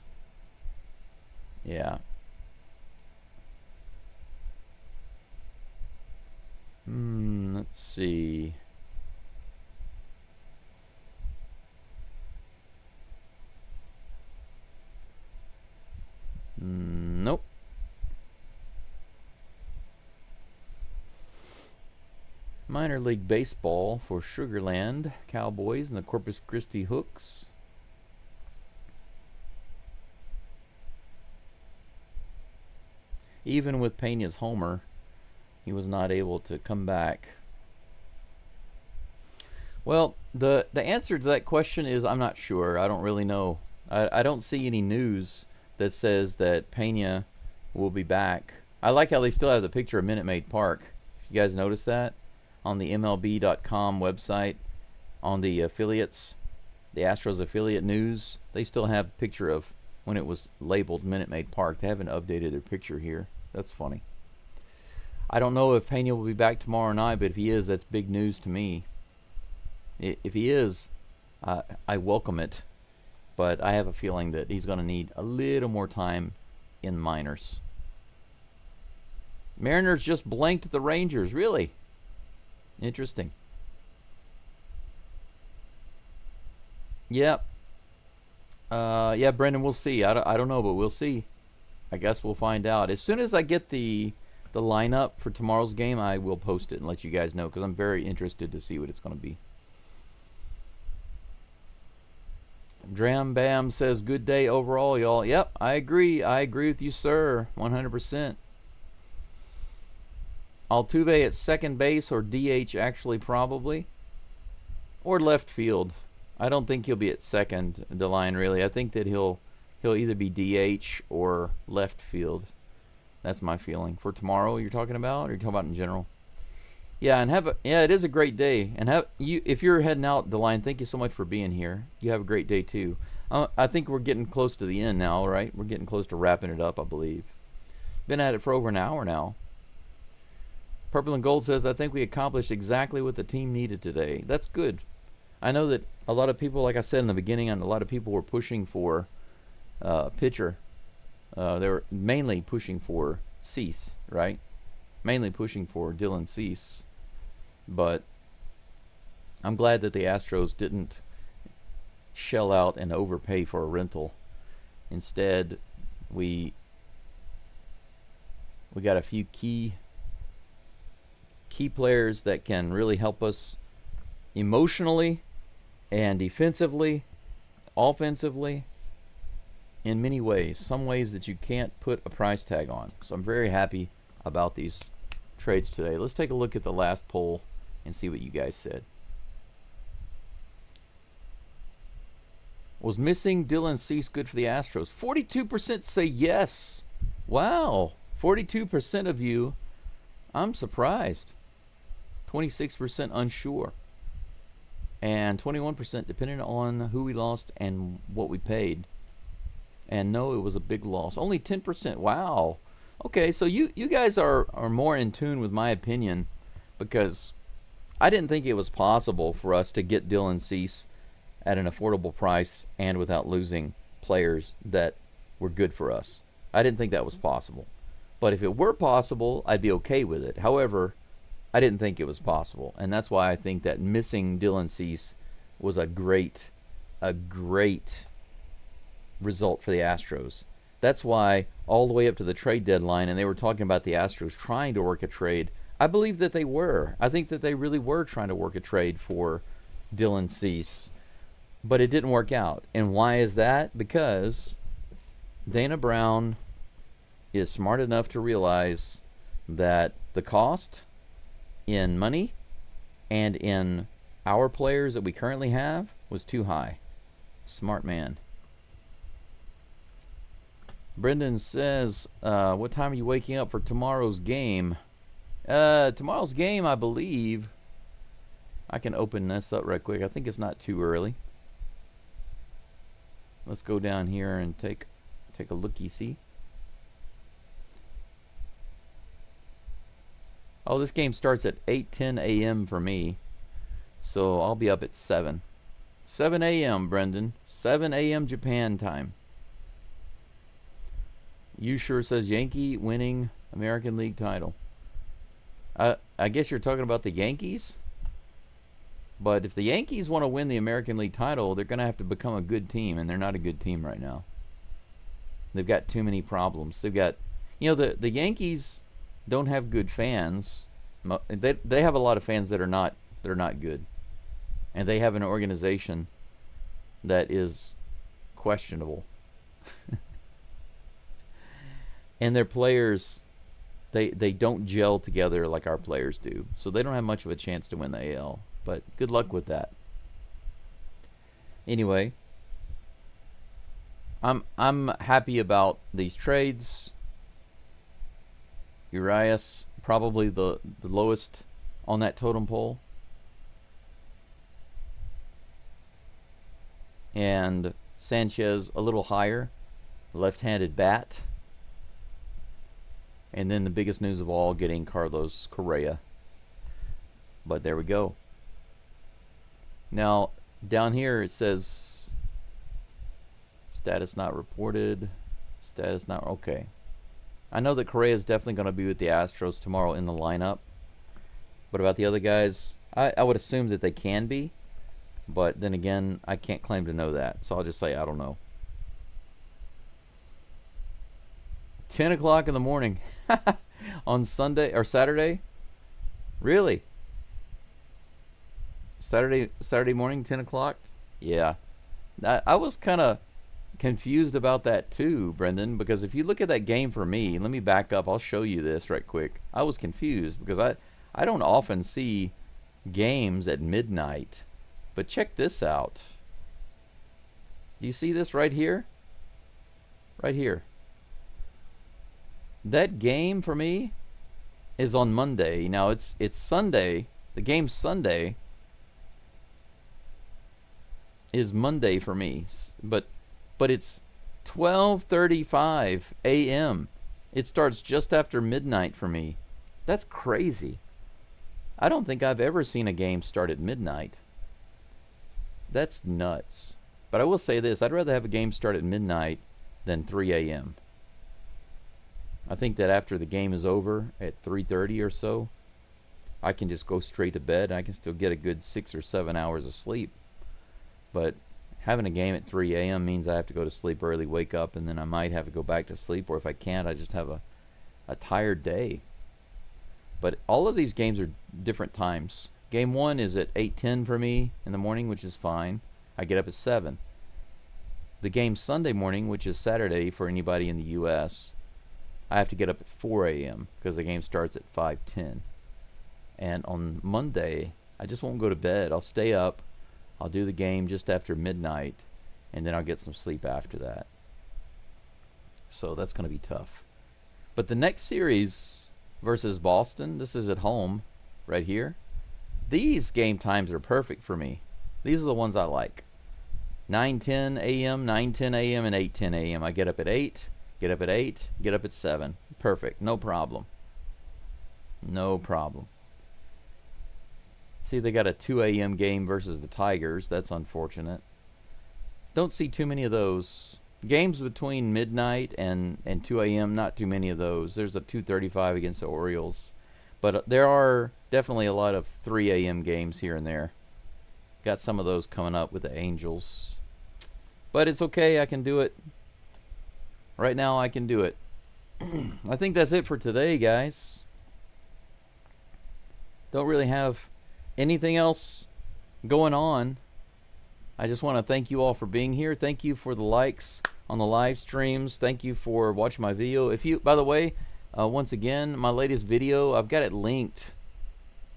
A: Yeah. Let's see. Nope. Minor League Baseball for Sugarland Cowboys and the Corpus Christi Hooks. Even with Pena's homer, he was not able to come back. Well, the answer to that question is I'm not sure. I don't really know. I don't see any news that says that Pena will be back. I like how they still have the picture of Minute Maid Park. You guys notice that? On the MLB.com website, on the affiliates, the Astros affiliate news, they still have a picture of when it was labeled Minute Maid Park. They haven't updated their picture here. That's funny. I don't know if Pena will be back tomorrow night, but if he is, that's big news to me. If he is, I welcome it, but I have a feeling that he's going to need a little more time in minors. Mariners just blanked the Rangers, really? Interesting. Yep. Yeah, Brendan, we'll see. I don't know, but we'll see. I guess we'll find out. As soon as I get the lineup for tomorrow's game, I will post it and let you guys know because I'm very interested to see what it's going to be. Dram Bam says, good day overall, y'all. Yep, I agree. I agree with you, sir. 100%. Altuve at second base or DH, actually, probably. Or left field. I don't think he'll be at second, DeLion, really. I think that he'll either be DH or left field. That's my feeling. For tomorrow, you're talking about? Or you're talking about in general? Yeah, and it is a great day. And if you're heading out, DeLion, thank you so much for being here. You have a great day, too. I think we're getting close to the end now, right? We're getting close to wrapping it up, I believe. Been at it for over an hour now. Purple and Gold says, I think we accomplished exactly what the team needed today. That's good. I know that a lot of people, like I said in the beginning, a lot of people were pushing for pitcher. They were mainly pushing for Cease, right? Mainly pushing for Dylan Cease. But I'm glad that the Astros didn't shell out and overpay for a rental. Instead, we got a few key players that can really help us emotionally and defensively, offensively, in many ways. Some ways that you can't put a price tag on. So I'm very happy about these trades today. Let's take a look at the last poll and see what you guys said. Was missing Dylan Cease good for the Astros? 42% say yes. Wow. 42% of you. I'm surprised. 26% unsure. And 21% depending on who we lost and what we paid. And no, it was a big loss. Only 10%. Wow. Okay, so you guys are more in tune with my opinion, because I didn't think it was possible for us to get Dylan Cease at an affordable price and without losing players that were good for us. I didn't think that was possible. But if it were possible, I'd be okay with it. However, I didn't think it was possible. And that's why I think that missing Dylan Cease was a great result for the Astros. That's why all the way up to the trade deadline, and they were talking about the Astros trying to work a trade, I believe that they were. I think that they really were trying to work a trade for Dylan Cease. But it didn't work out. And why is that? Because Dana Brown is smart enough to realize that the cost in money and in our players that we currently have was too high. Smart man. Brendan says, what time are you waking up for tomorrow's game? Tomorrow's game, I believe, I can open this up right quick. I think it's not too early. Let's go down here and take a looky-see. Oh, this game starts at 8:10 a.m. for me. So I'll be up at 7. 7 a.m., Brendan. 7 a.m. Japan time. You sure says Yankee winning American League title. I guess you're talking about the Yankees? But if the Yankees want to win the American League title, they're going to have to become a good team, and they're not a good team right now. They've got too many problems. They've got, the Yankees don't have good fans. They have a lot of fans that are not good, and they have an organization that is questionable. And their players, they don't gel together like our players do, so they don't have much of a chance to win the AL. But good luck with that. Anyway, I'm happy about these trades. Urias probably the lowest on that totem pole, and Sanchez a little higher, left-handed bat. And then the biggest news of all, getting Carlos Correa. But there we go. Now, down here it says status not reported. Status not... Okay. I know that Correa is definitely going to be with the Astros tomorrow in the lineup. But about the other guys, I would assume that they can be. But then again, I can't claim to know that. So I'll just say I don't know. 10 o'clock in the morning on Sunday or Saturday? Really? Saturday morning, 10 o'clock? Yeah. I was kind of confused about that too, Brendan, because if you look at that game for me, let me back up. I'll show you this right quick. I was confused because I don't often see games at midnight. But check this out. Do you see this right here? Right here. That game for me is on Monday. Now it's Sunday. The game's Sunday. Is Monday for me, but it's 12:35 a.m. It starts just after midnight for me. That's crazy. I don't think I've ever seen a game start at midnight. That's nuts. But I will say this, I'd rather have a game start at midnight than 3 a.m. I think that after the game is over at 3:30 or so, I can just go straight to bed. I can still get a good 6 or 7 hours of sleep. But having a game at 3 a.m. means I have to go to sleep early, wake up, and then I might have to go back to sleep. Or if I can't, I just have a tired day. But all of these games are different times. Game 1 is at 8:10 for me in the morning, which is fine. I get up at 7. The game Sunday morning, which is Saturday for anybody in the U.S., I have to get up at 4 a.m. because the game starts at 5:10. And on Monday, I just won't go to bed. I'll stay up. I'll do the game just after midnight, and then I'll get some sleep after that. So that's going to be tough. But the next series versus Boston, this is at home right here. These game times are perfect for me. These are the ones I like. 9:10 a.m., 9:10 a.m., and 8:10 a.m. I get up at 8, get up at 8, get up at 7. Perfect. No problem. No problem. See, they got a 2 a.m. game versus the Tigers. That's unfortunate. Don't see too many of those. Games between midnight and 2 a.m., not too many of those. There's a 2:35 against the Orioles. But there are definitely a lot of 3 a.m. games here and there. Got some of those coming up with the Angels. But it's okay. I can do it. Right now, I can do it. I think that's it for today, guys. Don't really have anything else going on. I just want to thank you all for being here. Thank you for the likes on the live streams. Thank you for watching my video. If you, by the way, once again, my latest video, I've got it linked.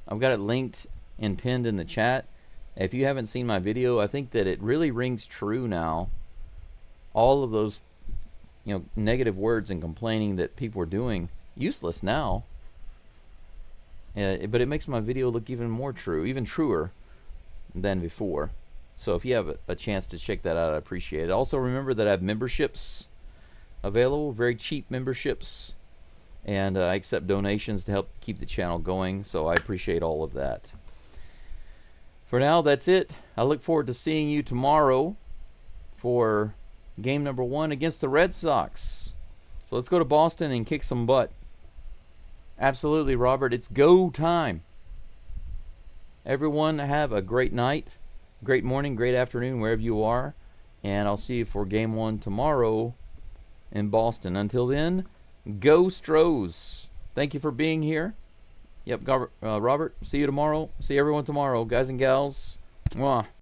A: I've got it linked and pinned in the chat. If you haven't seen my video, I think that it really rings true now. All of those, negative words and complaining that people are doing, useless now. But it makes my video look even more true, even truer than before. So if you have a chance to check that out, I appreciate it. Also remember that I have memberships available, very cheap memberships. And I accept donations to help keep the channel going, so I appreciate all of that. For now, that's it. I look forward to seeing you tomorrow for game number 1 against the Red Sox. So let's go to Boston and kick some butt. Absolutely, Robert. It's go time. Everyone have a great night, great morning, great afternoon, wherever you are. And I'll see you for game 1 tomorrow in Boston. Until then, go Stros. Thank you for being here. Yep, Robert, see you tomorrow. See everyone tomorrow, guys and gals. Mwah.